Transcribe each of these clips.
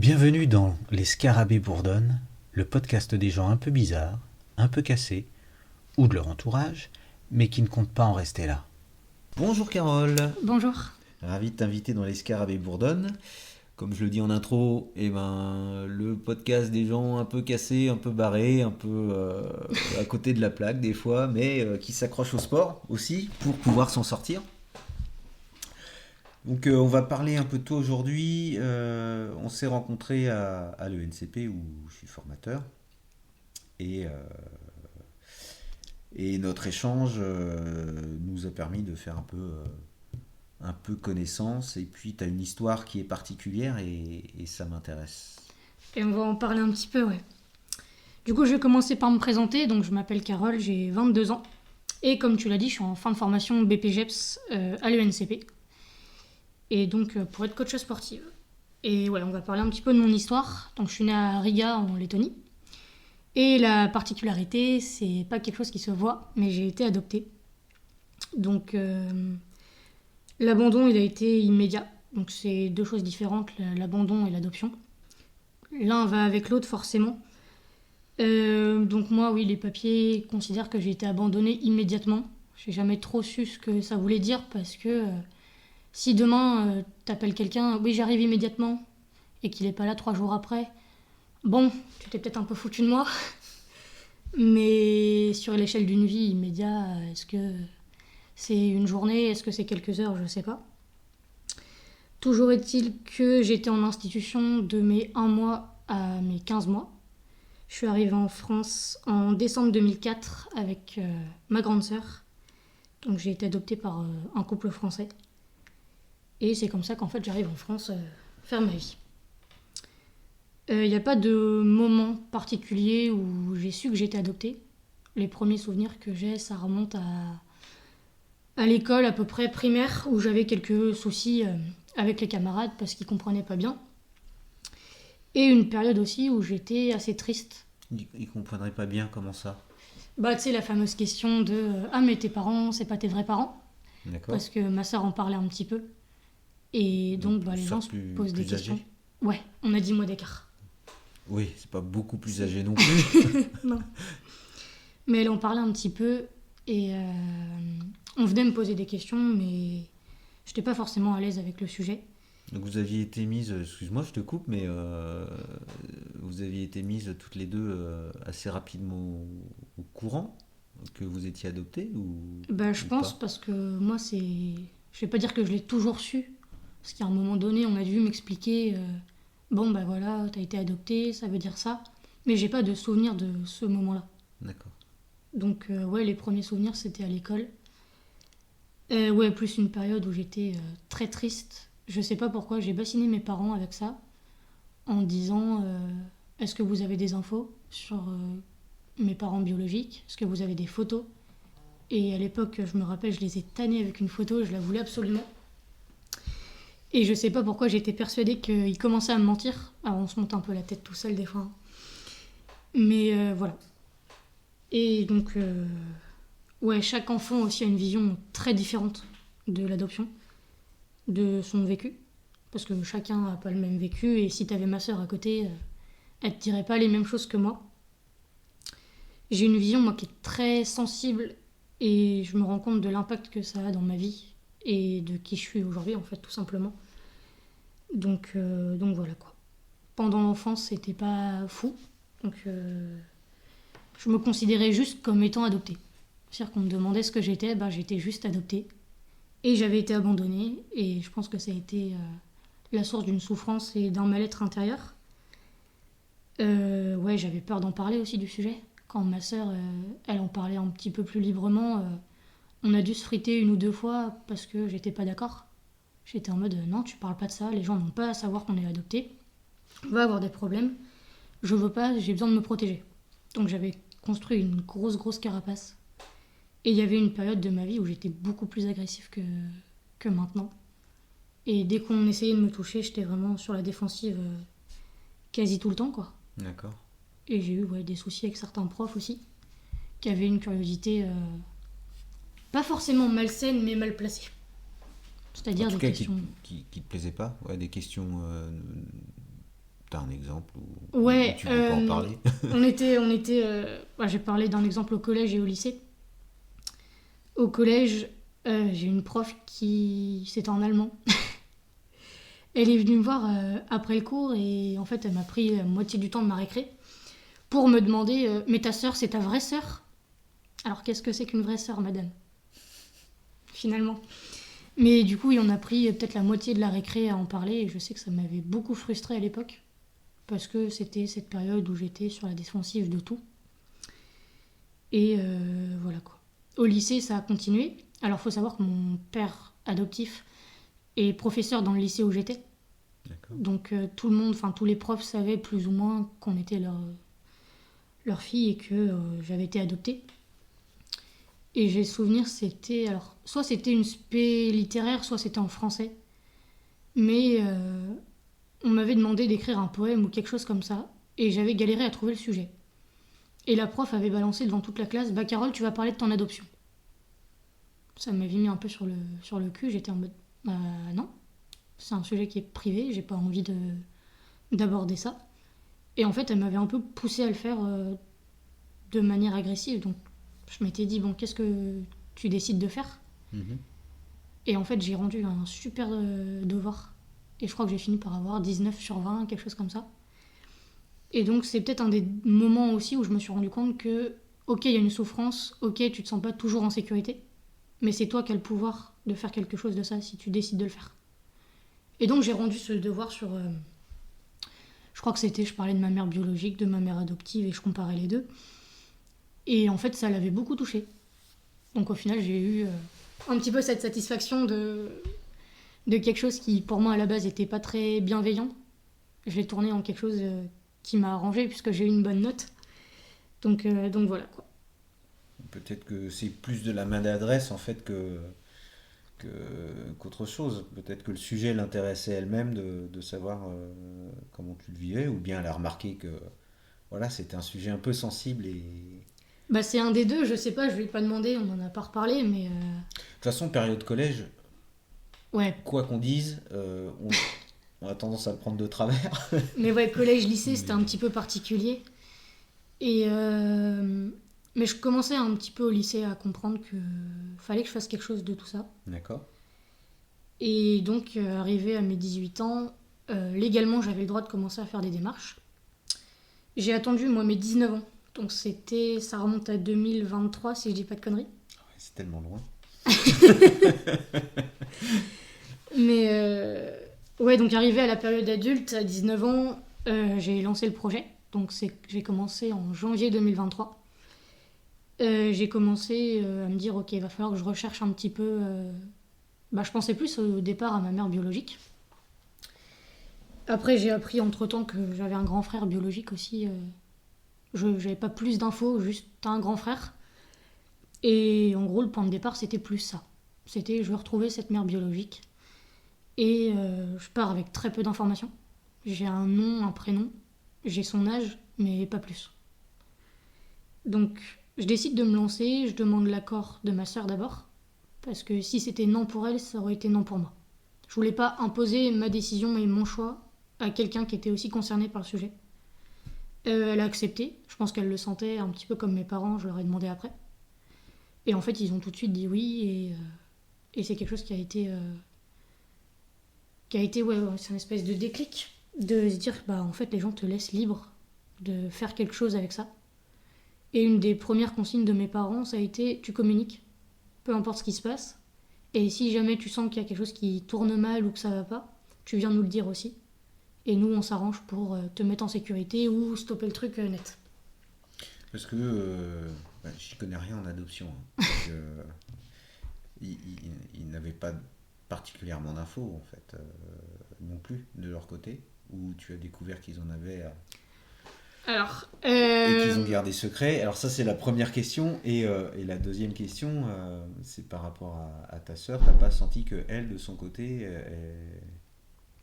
Bienvenue dans Les Scarabées bourdonnent, le podcast des gens un peu bizarres, un peu cassés, ou de leur entourage, mais qui ne comptent pas en rester là. Bonjour Carole. Bonjour. Ravi de t'inviter dans Les Scarabées bourdonnent. Comme je le dis en intro, le podcast des gens un peu cassés, un peu barrés, un peu à côté de la plaque des fois, mais qui s'accrochent au sport aussi pour pouvoir s'en sortir. Donc on va parler un peu de toi aujourd'hui. On s'est rencontrés à l'ENCP où je suis formateur. Et, euh, et notre échange nous a permis de faire un peu connaissance. Et puis tu as une histoire qui est particulière et ça m'intéresse. Et on va en parler un petit peu, ouais. Du coup, je vais commencer par me présenter. Donc, je m'appelle Carole, j'ai 22 ans. Et comme tu l'as dit, je suis en fin de formation BPGEPS à l'ENCP. Et donc, pour être coach sportive. Et ouais, on va parler un petit peu de mon histoire. Donc, je suis née à Riga, en Lettonie. Et la particularité, c'est pas quelque chose qui se voit, mais j'ai été adoptée. Donc, l'abandon, il a été immédiat. Donc, c'est deux choses différentes, l'abandon et l'adoption. L'un va avec l'autre, forcément. Donc moi, oui, les papiers considèrent que j'ai été abandonnée immédiatement. J'ai jamais trop su ce que ça voulait dire parce que si demain t'appelles quelqu'un, oui, j'arrive immédiatement, et qu'il est pas là 3 jours après, bon, tu t'es peut-être un peu foutu de moi. Mais sur l'échelle d'une vie immédiate, est-ce que c'est une journée, est-ce que c'est quelques heures, je sais pas. Toujours est-il que j'étais en institution de mes 1 mois à mes 15 mois. Je suis arrivée en France en décembre 2004 avec ma grande sœur. Donc j'ai été adoptée par un couple français. Et c'est comme ça qu'en fait j'arrive en France faire ma vie. Il n'y a pas de moment particulier où j'ai su que j'étais adoptée. Les premiers souvenirs que j'ai, ça remonte à l'école à peu près primaire, où j'avais quelques soucis avec les camarades parce qu'ils comprenaient pas bien. Et une période aussi où j'étais assez triste. Ils comprendraient pas bien comment ça. Bah, tu sais, la fameuse question de ah, mais tes parents, c'est pas tes vrais parents. D'accord. Parce que ma sœur en parlait un petit peu. Et donc, les gens se posent des questions. Âgé. Ouais, on a 10 mois d'écart. Oui, c'est pas beaucoup plus âgé non plus. Non. Mais elle en parlait un petit peu. Et on venait me poser des questions, mais j'étais pas forcément à l'aise avec le sujet. Donc vous aviez été mises, excuse-moi je te coupe, mais vous aviez été mises toutes les deux assez rapidement au courant que vous étiez adoptées Bah, je ou pense pas. parce que moi, c'est. Je vais pas dire que je l'ai toujours su. Parce qu'à un moment donné, on a dû m'expliquer bon, bah voilà, t'as été adopté, ça veut dire ça. Mais j'ai pas de souvenir de ce moment-là. D'accord. Donc, ouais, les premiers souvenirs, c'était à l'école. Ouais, plus une période où j'étais très triste. Je sais pas pourquoi, j'ai bassiné mes parents avec ça, en disant est-ce que vous avez des infos sur mes parents biologiques? Est-ce que vous avez des photos? Et à l'époque, je me rappelle, je les ai tannés avec une photo, je la voulais absolument. Et je sais pas pourquoi, j'étais persuadée qu'ils commençaient à me mentir. Alors, on se monte un peu la tête tout seul des fois, hein. Mais voilà. Et donc, ouais, chaque enfant aussi a une vision très différente de l'adoption, de son vécu. Parce que chacun n'a pas le même vécu, et si t'avais ma sœur à côté, elle te dirait pas les mêmes choses que moi. J'ai une vision, moi, qui est très sensible, et je me rends compte de l'impact que ça a dans ma vie, et de qui je suis aujourd'hui, en fait, tout simplement. Donc voilà, quoi. Pendant l'enfance, c'était pas fou. Donc, je me considérais juste comme étant adoptée. C'est-à-dire qu'on me demandait ce que j'étais, bah, j'étais juste adoptée. Et j'avais été abandonnée, et je pense que ça a été la source d'une souffrance et d'un mal-être intérieur. Ouais, j'avais peur d'en parler aussi du sujet. Quand ma sœur, elle en parlait un petit peu plus librement, on a dû se friter 1 ou 2 fois parce que j'étais pas d'accord. J'étais en mode non, tu parles pas de ça, les gens n'ont pas à savoir qu'on est adopté. On va avoir des problèmes. Je veux pas, j'ai besoin de me protéger. Donc j'avais construit une grosse carapace. Et il y avait une période de ma vie où j'étais beaucoup plus agressive que maintenant. Et dès qu'on essayait de me toucher, j'étais vraiment sur la défensive quasi tout le temps, quoi. D'accord. Et j'ai eu des soucis avec certains profs aussi, qui avaient une curiosité pas forcément malsaine, mais mal placée. En C'est-à-dire tout des cas questions... qui te plaisait pas, ouais, des questions tu as un exemple Ouais, où tu veux pas en parler? j'ai parlé d'un exemple au collège et au lycée. Au collège, j'ai une prof c'était en allemand. Elle est venue me voir après le cours et en fait, elle m'a pris la moitié du temps de ma récré pour me demander mais ta sœur, c'est ta vraie sœur? Alors qu'est-ce que c'est qu'une vraie sœur, madame? Finalement. Mais du coup, on a pris peut-être la moitié de la récré à en parler et je sais que ça m'avait beaucoup frustrée à l'époque parce que c'était cette période où j'étais sur la défensive de tout. Et voilà quoi. Au lycée, ça a continué. Alors, faut savoir que mon père adoptif est professeur dans le lycée où j'étais. D'accord. Donc, tout le monde, enfin, tous les profs savaient plus ou moins qu'on était leur fille et que j'avais été adoptée. Et j'ai souvenir, c'était. Alors, soit c'était une spé littéraire, soit c'était en français. Mais on m'avait demandé d'écrire un poème ou quelque chose comme ça. Et j'avais galéré à trouver le sujet. Et la prof avait balancé devant toute la classe: Bah, Carole, tu vas parler de ton adoption. Ça m'avait mis un peu sur le cul. J'étais en mode: Bah, non. C'est un sujet qui est privé. J'ai pas envie d'aborder ça. Et en fait, elle m'avait un peu poussé à le faire de manière agressive. Donc, je m'étais dit: Bon, qu'est-ce que tu décides de faire? Mhm. Et en fait, j'ai rendu un super devoir. Et je crois que j'ai fini par avoir 19 sur 20, quelque chose comme ça. Et donc, c'est peut-être un des moments aussi où je me suis rendu compte que, ok, il y a une souffrance, ok, tu te sens pas toujours en sécurité, mais c'est toi qui as le pouvoir de faire quelque chose de ça si tu décides de le faire. Et donc, j'ai rendu ce devoir sur. Je crois que c'était, je parlais de ma mère biologique, de ma mère adoptive, et je comparais les deux. Et en fait, ça l'avait beaucoup touchée. Donc, au final, j'ai eu un petit peu cette satisfaction de quelque chose qui, pour moi, à la base, n'était pas très bienveillant. Je l'ai tourné en quelque chose qui m'a arrangé puisque j'ai eu une bonne note. Donc voilà quoi. Peut-être que c'est plus de la maladresse en fait qu'autre chose. Peut-être que le sujet l'intéressait elle-même de savoir comment tu le vivais, ou bien elle a remarqué que voilà, c'était un sujet un peu sensible et... Bah c'est un des deux, je sais pas, je lui ai pas demandé, on en a pas reparlé, mais De toute façon, période collège, ouais. quoi qu'on dise, on a tendance à le prendre de travers. Mais ouais, collège-lycée, c'était un Mais petit peu particulier. Et mais je commençais un petit peu au lycée à comprendre que fallait que je fasse quelque chose de tout ça. d'accord. Et donc, arrivé à mes 18 ans, légalement, j'avais le droit de commencer à faire des démarches. J'ai attendu, moi, mes 19 ans. Donc, ça remonte à 2023, si je dis pas de conneries. Ouais, c'est tellement loin. Mais, ouais, donc, arrivé à la période adulte, à 19 ans, j'ai lancé le projet. Donc, j'ai commencé en janvier 2023. J'ai commencé à me dire, ok, il va falloir que je recherche un petit peu. Je pensais plus au départ à ma mère biologique. Après, j'ai appris entre-temps que j'avais un grand frère biologique aussi. Je n'avais pas plus d'infos, juste un grand frère. Et en gros, le point de départ, c'était plus ça. C'était, je veux retrouver cette mère biologique. Et je pars avec très peu d'informations. J'ai un nom, un prénom, j'ai son âge, mais pas plus. Donc, je décide de me lancer, je demande l'accord de ma sœur d'abord. Parce que si c'était non pour elle, ça aurait été non pour moi. Je voulais pas imposer ma décision et mon choix à quelqu'un qui était aussi concerné par le sujet. Elle a accepté. Je pense qu'elle le sentait un petit peu comme mes parents, je leur ai demandé après. Et en fait, ils ont tout de suite dit oui. Et c'est quelque chose qui a été ouais, c'est une espèce de déclic. De se dire, bah en fait, les gens te laissent libre de faire quelque chose avec ça. Et une des premières consignes de mes parents, ça a été: tu communiques, peu importe ce qui se passe. Et si jamais tu sens qu'il y a quelque chose qui tourne mal ou que ça va pas, tu viens nous le dire aussi. Et nous, on s'arrange pour te mettre en sécurité ou stopper le truc net. Parce que j'y connais rien en adoption. Hein. Donc, ils n'avaient pas particulièrement d'infos, en fait, non plus, de leur côté. Ou tu as découvert qu'ils en avaient Alors, et qu'ils ont gardé secret. Alors ça, c'est la première question. Et la deuxième question, c'est par rapport à ta sœur. T'as pas senti que elle, de son côté,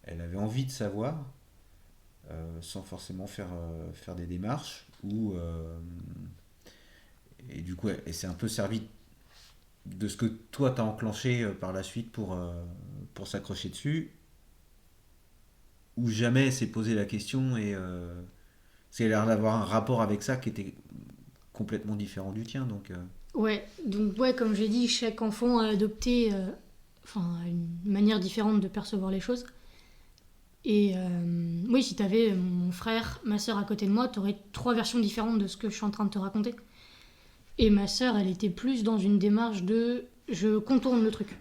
elle avait envie de savoir, sans forcément faire des démarches, et du coup, elle s'est un peu servi de ce que toi t'as enclenché par la suite pour s'accrocher dessus, ou jamais elle s'est posé la question et parce qu'elle a l'air d'avoir un rapport avec ça qui était complètement différent du tien. Donc, Ouais, donc ouais, comme j'ai dit, chaque enfant a adopté une manière différente de percevoir les choses. Et oui, si t'avais mon frère, ma sœur à côté de moi, t'aurais trois versions différentes de ce que je suis en train de te raconter. Et ma sœur, elle était plus dans une démarche de je contourne le truc.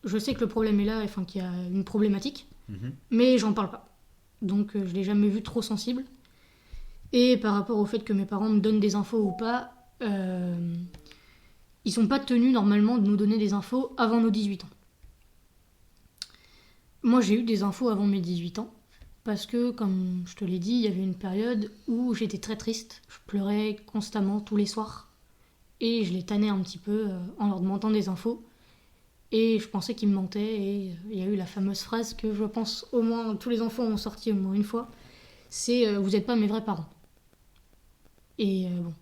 Je sais que le problème est là, enfin qu'il y a une problématique, mhm. mais j'en parle pas. Donc je l'ai jamais vue trop sensible. Et par rapport au fait que mes parents me donnent des infos ou pas, ils sont pas tenus normalement de nous donner des infos avant nos 18 ans. Moi j'ai eu des infos avant mes 18 ans, parce que comme je te l'ai dit, il y avait une période où j'étais très triste, je pleurais constamment tous les soirs, et je les tannais un petit peu en leur demandant des infos. Et je pensais qu'ils me mentaient, et il y a eu la fameuse phrase que je pense au moins tous les enfants ont sorti au moins une fois, c'est vous n'êtes pas mes vrais parents. Et bon,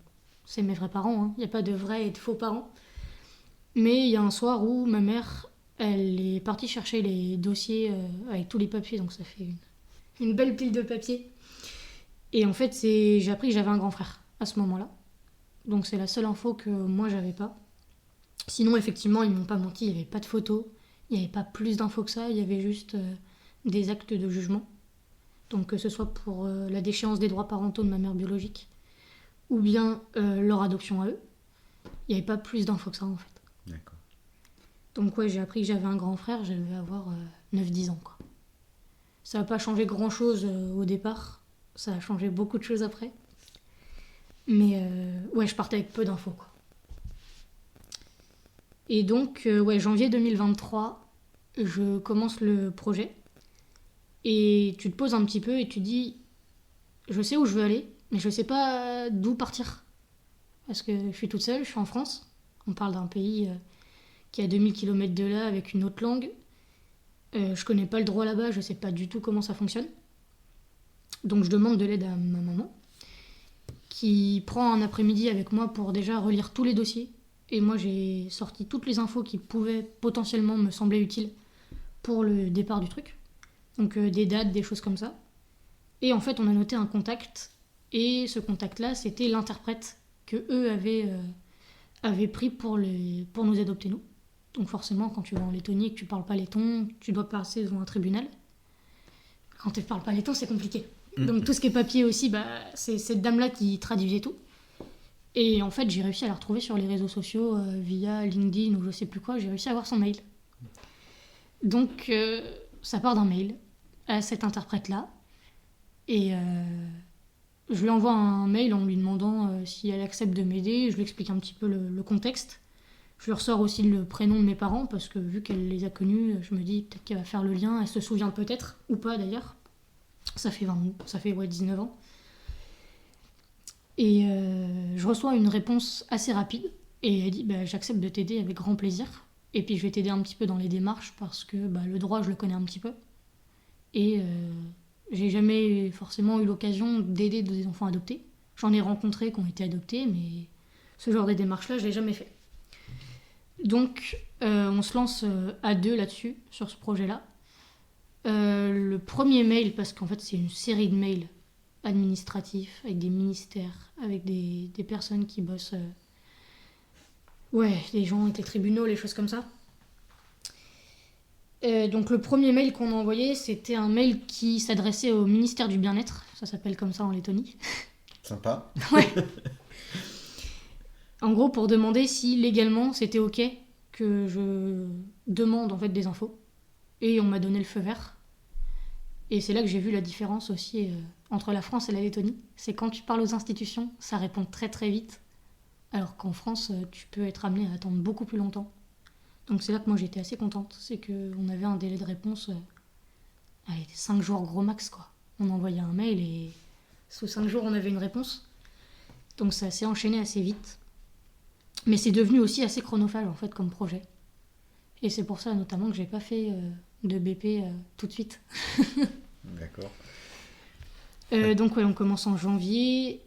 c'est mes vrais parents, hein. Il n'y a pas de vrais et de faux parents. Mais il y a un soir où ma mère, elle est partie chercher les dossiers avec tous les papiers, donc ça fait une belle pile de papiers. Et en fait, j'ai appris que j'avais un grand frère à ce moment-là. Donc c'est la seule info que moi j'avais pas. Sinon, effectivement, ils m'ont pas menti, il n'y avait pas de photos, il n'y avait pas plus d'infos que ça, il y avait juste des actes de jugement. Donc que ce soit pour la déchéance des droits parentaux de ma mère biologique, ou bien leur adoption à eux, il n'y avait pas plus d'infos que ça en fait. D'accord. Donc ouais, j'ai appris que j'avais un grand frère, je devais avoir 9-10 ans quoi. Ça n'a pas changé grand chose au départ, ça a changé beaucoup de choses après. Mais ouais, je partais avec peu d'infos quoi. Et donc, ouais, janvier 2023, je commence le projet. Et tu te poses un petit peu et tu dis, je sais où je veux aller, mais je sais pas d'où partir. Parce que je suis toute seule, je suis en France. On parle d'un pays qui est à 2000 km de là, avec une autre langue. Je connais pas le droit là-bas, je sais pas du tout comment ça fonctionne. Donc je demande de l'aide à ma maman, qui prend un après-midi avec moi pour déjà relire tous les dossiers. Et moi j'ai sorti toutes les infos qui pouvaient potentiellement me sembler utiles pour le départ du truc. Donc des dates, des choses comme ça. Et en fait on a noté un contact. Et ce contact-là, c'était l'interprète que eux avaient pris pour nous adopter nous. Donc forcément, quand tu vas en Lettonie et que tu parles pas letton, tu dois passer devant un tribunal. Quand tu parles pas letton, c'est compliqué. Donc tout ce qui est papier aussi, c'est cette dame-là qui traduisait tout. Et en fait, j'ai réussi à la retrouver sur les réseaux sociaux via LinkedIn ou je sais plus quoi. J'ai réussi à avoir son mail. Donc ça part d'un mail à cette interprète-là. Et je lui envoie un mail en lui demandant si elle accepte de m'aider. Je lui explique un petit peu le contexte. Je lui ressors aussi le prénom de mes parents parce que vu qu'elle les a connus, je me dis peut-être qu'elle va faire le lien. Elle se souvient peut-être, ou pas d'ailleurs. Ça fait 19 ans. Et je reçois une réponse assez rapide. Et elle dit j'accepte de t'aider avec grand plaisir. Et puis je vais t'aider un petit peu dans les démarches parce que le droit je le connais un petit peu. Et j'ai jamais forcément eu l'occasion d'aider des enfants adoptés. J'en ai rencontré qui ont été adoptés, mais ce genre de démarches-là, je l'ai jamais fait. Donc, on se lance à deux là-dessus, sur ce projet-là. Le premier mail, parce qu'en fait, c'est une série de mails administratifs, avec des ministères, avec des personnes qui bossent... les gens avec les tribunaux, les choses comme ça. Donc le premier mail qu'on a envoyé, c'était un mail qui s'adressait au ministère du Bien-être. Ça s'appelle comme ça en Lettonie. Sympa. Ouais. En gros, pour demander si légalement c'était ok que je demande en fait des infos. Et on m'a donné le feu vert. Et c'est là que j'ai vu la différence aussi entre la France et la Lettonie. C'est quand tu parles aux institutions, ça répond très très vite. Alors qu'en France, tu peux être amené à attendre beaucoup plus longtemps. Donc c'est là que moi j'étais assez contente. C'est qu'on avait un délai de réponse, 5 jours gros max quoi. On envoyait un mail et sous 5 jours on avait une réponse. Donc ça s'est enchaîné assez vite. Mais c'est devenu aussi assez chronophage en fait comme projet. Et c'est pour ça notamment que j'ai pas fait de BP tout de suite. D'accord. Donc on commence en janvier.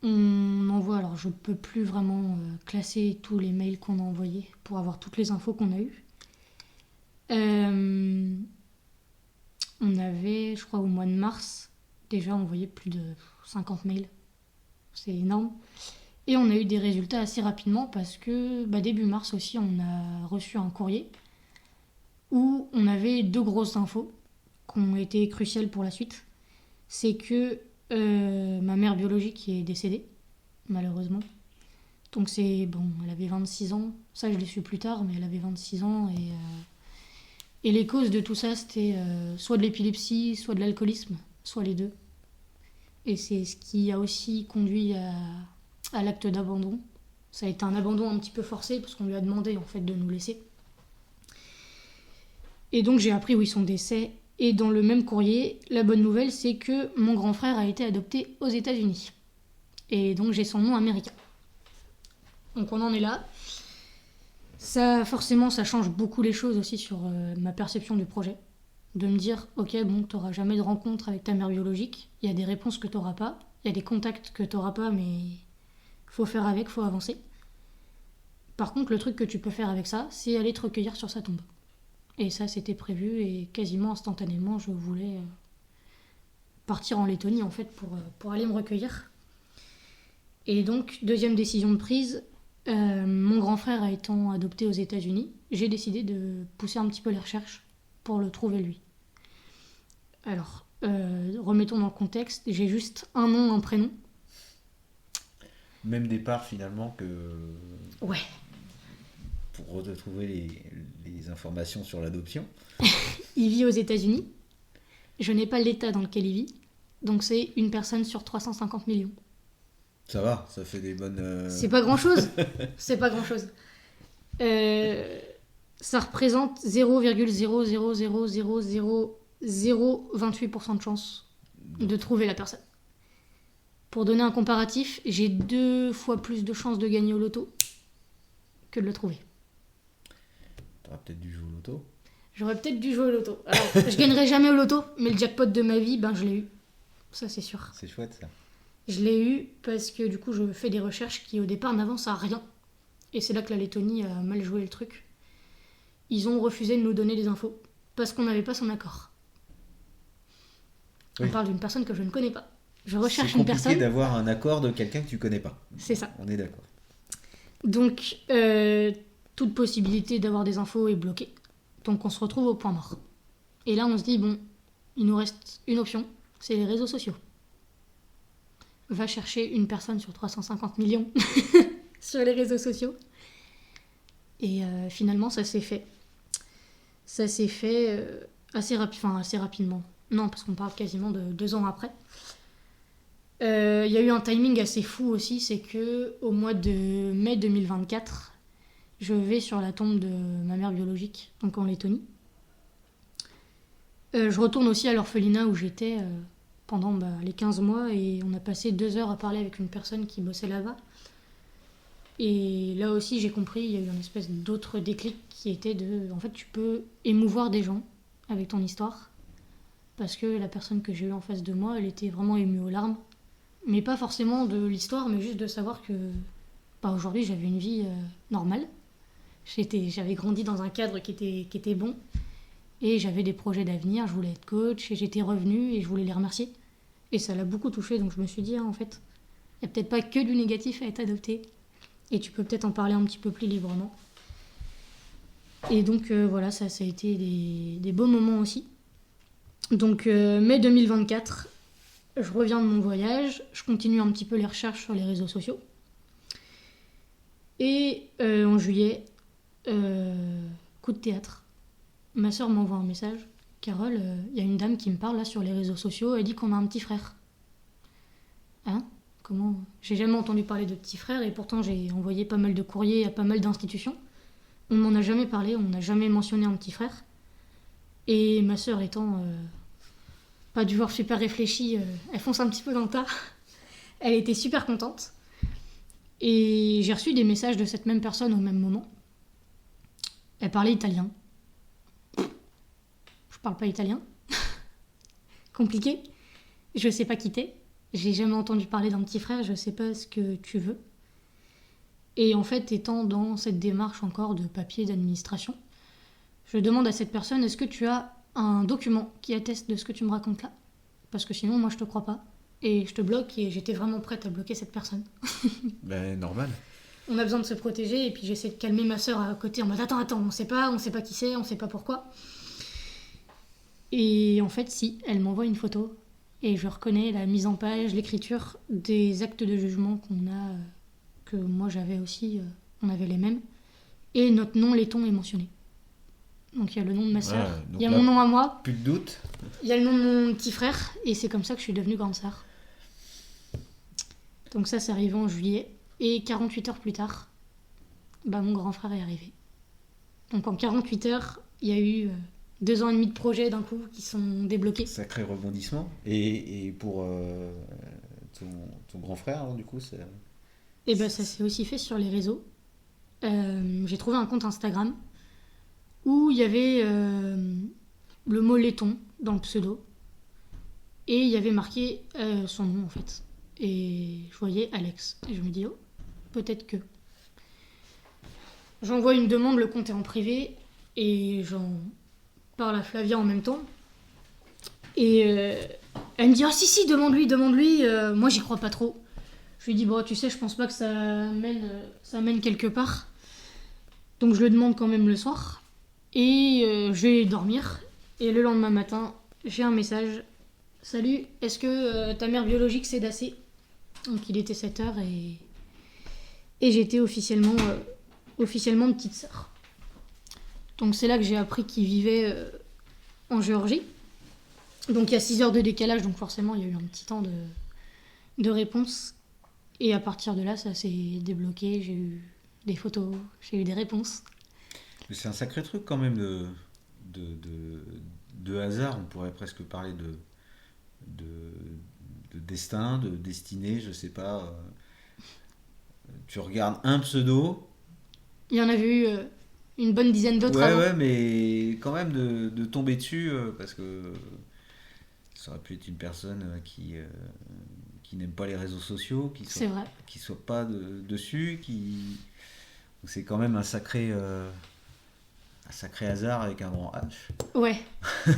On envoie, alors je peux plus vraiment classer tous les mails qu'on a envoyés pour avoir toutes les infos qu'on a eues. On avait, je crois, au mois de mars, déjà envoyé plus de 50 mails. C'est énorme. Et on a eu des résultats assez rapidement parce que début mars aussi, on a reçu un courrier où on avait 2 grosses infos qui ont été cruciales pour la suite. C'est que ma mère biologique est décédée, malheureusement. Donc elle avait 26 ans. Ça, je l'ai su plus tard, mais elle avait 26 ans. Et les causes de tout ça, c'était soit de l'épilepsie, soit de l'alcoolisme, soit les deux. Et c'est ce qui a aussi conduit à l'acte d'abandon. Ça a été un abandon un petit peu forcé, parce qu'on lui a demandé en fait de nous laisser. Et donc j'ai appris son décès. Et dans le même courrier, la bonne nouvelle, c'est que mon grand frère a été adopté aux États-Unis. Et donc j'ai son nom américain. Donc on en est là. Ça, forcément, ça change beaucoup les choses aussi sur ma perception du projet. De me dire, ok, t'auras jamais de rencontre avec ta mère biologique. Il y a des réponses que t'auras pas. Il y a des contacts que t'auras pas, mais faut faire avec, faut avancer. Par contre, le truc que tu peux faire avec ça, c'est aller te recueillir sur sa tombe. Et ça, c'était prévu et quasiment instantanément, je voulais partir en Lettonie en fait pour aller me recueillir. Et donc, deuxième décision de prise, mon grand frère étant adopté aux États-Unis, j'ai décidé de pousser un petit peu les recherches pour le trouver lui. Alors, remettons dans le contexte, j'ai juste un nom, un prénom. Même départ finalement que... Ouais. Pour retrouver les informations sur l'adoption. Il vit aux États-Unis. Je n'ai pas l'état dans lequel il vit. Donc c'est une personne sur 350 millions. Ça va, ça fait des bonnes... C'est pas grand-chose. C'est pas grand-chose. Ça représente 0,0000028% de chance de trouver la personne. Pour donner un comparatif, j'ai 2 fois plus de chances de gagner au loto que de le trouver. T'aurais peut-être dû jouer au loto. J'aurais peut-être dû jouer au loto. Alors, je gagnerai jamais au loto, mais le jackpot de ma vie, je l'ai eu. Ça, c'est sûr. C'est chouette, ça. Je l'ai eu parce que du coup, je fais des recherches qui, au départ, n'avancent à rien. Et c'est là que la Lettonie a mal joué le truc. Ils ont refusé de nous donner des infos parce qu'on n'avait pas son accord. Oui. On parle d'une personne que je ne connais pas. Je recherche une personne. C'est compliqué d'avoir un accord de quelqu'un que tu connais pas. C'est ça. On est d'accord. Donc, toute possibilité d'avoir des infos est bloquée. Donc, on se retrouve au point mort. Et là, on se dit, il nous reste une option, c'est les réseaux sociaux. Va chercher une personne sur 350 millions sur les réseaux sociaux. Et finalement, ça s'est fait. Ça s'est fait assez rapidement. Non, parce qu'on parle quasiment de 2 ans après. Il y a eu un timing assez fou aussi, c'est que au mois de mai 2024, je vais sur la tombe de ma mère biologique, donc en Lettonie. Je retourne aussi à l'orphelinat où j'étais pendant les 15 mois et on a passé 2 heures à parler avec une personne qui bossait là-bas. Et là aussi, j'ai compris, il y a eu une espèce d'autre déclic qui était en fait, tu peux émouvoir des gens avec ton histoire. Parce que la personne que j'ai eue en face de moi, elle était vraiment émue aux larmes. Mais pas forcément de l'histoire, mais juste de savoir que aujourd'hui, j'avais une vie normale. J'avais grandi dans un cadre qui était bon. Et j'avais des projets d'avenir, je voulais être coach, et j'étais revenue et je voulais les remercier. Et ça l'a beaucoup touchée, donc je me suis dit, en fait, il n'y a peut-être pas que du négatif à être adopté. Et tu peux peut-être en parler un petit peu plus librement. Et donc voilà, ça a été des beaux moments aussi. Donc mai 2024, je reviens de mon voyage, je continue un petit peu les recherches sur les réseaux sociaux. Et en juillet, coup de théâtre. Ma sœur m'envoie un message. Carole, y a une dame qui me parle là sur les réseaux sociaux, elle dit qu'on a un petit frère. Hein ? Comment ? J'ai jamais entendu parler de petit frère et pourtant j'ai envoyé pas mal de courriers à pas mal d'institutions. On m'en a jamais parlé, on n'a jamais mentionné un petit frère. Et ma sœur étant pas du genre super réfléchie, elle fonce un petit peu dans le tas. Elle était super contente. Et j'ai reçu des messages de cette même personne au même moment. Elle parlait italien. Je parle pas italien. Compliqué. Je sais pas qui t'es. J'ai jamais entendu parler d'un petit frère, je sais pas ce que tu veux. Et en fait, étant dans cette démarche encore de papier d'administration, je demande à cette personne, est-ce que tu as un document qui atteste de ce que tu me racontes là. Parce que sinon, moi, je te crois pas. Et je te bloque, et j'étais vraiment prête à bloquer cette personne. Ben, normal. On a besoin de se protéger, et puis j'essaie de calmer ma sœur à côté en mode attends, on sait pas qui c'est, on sait pas pourquoi. Et en fait, si, elle m'envoie une photo, et je reconnais la mise en page, l'écriture des actes de jugement qu'on a, que moi j'avais aussi, on avait les mêmes. Et notre nom, Letton, est mentionné. Donc il y a le nom de ma sœur, il y a mon nom à moi, Plus de doute. il y a le nom de mon petit frère, et c'est comme ça que je suis devenue grande sœur. Donc ça, c'est arrivé en juillet. Et 48 heures plus tard, mon grand frère est arrivé. Donc en 48 heures, il y a eu 2 ans et demi de projet d'un coup qui sont débloqués. Sacré rebondissement. Et pour ton grand frère, alors, du coup, c'est... Et ça s'est aussi fait sur les réseaux. J'ai trouvé un compte Instagram où il y avait le mot Letton dans le pseudo. Et il y avait marqué son nom en fait. Et je voyais Alex. Et je me dis, oh, peut-être que. J'envoie une demande, le compte est en privé. Et j'en parle à Flavia en même temps. Et elle me dit, ah si, demande-lui. Moi, j'y crois pas trop. Je lui dis, bon, tu sais, je pense pas que ça mène quelque part. Donc je le demande quand même le soir. Et je vais dormir. Et le lendemain matin, j'ai un message. Salut, est-ce que ta mère biologique s'est dassée ? Donc il était 7h et j'étais officiellement petite sœur. Donc c'est là que j'ai appris qu'il vivait en Géorgie. Donc il y a 6 heures de décalage, donc forcément il y a eu un petit temps de réponse. Et à partir de là, ça s'est débloqué. J'ai eu des photos, j'ai eu des réponses. Mais c'est un sacré truc quand même de hasard. On pourrait presque parler de destin, de destinée, je sais pas. Tu regardes un pseudo. Il y en avait eu une bonne dizaine d'autres avant. Ouais, mais quand même de tomber dessus, parce que ça aurait pu être une personne qui n'aime pas les réseaux sociaux, qui soit pas dessus, Donc c'est quand même un sacré hasard avec un grand H. Ouais.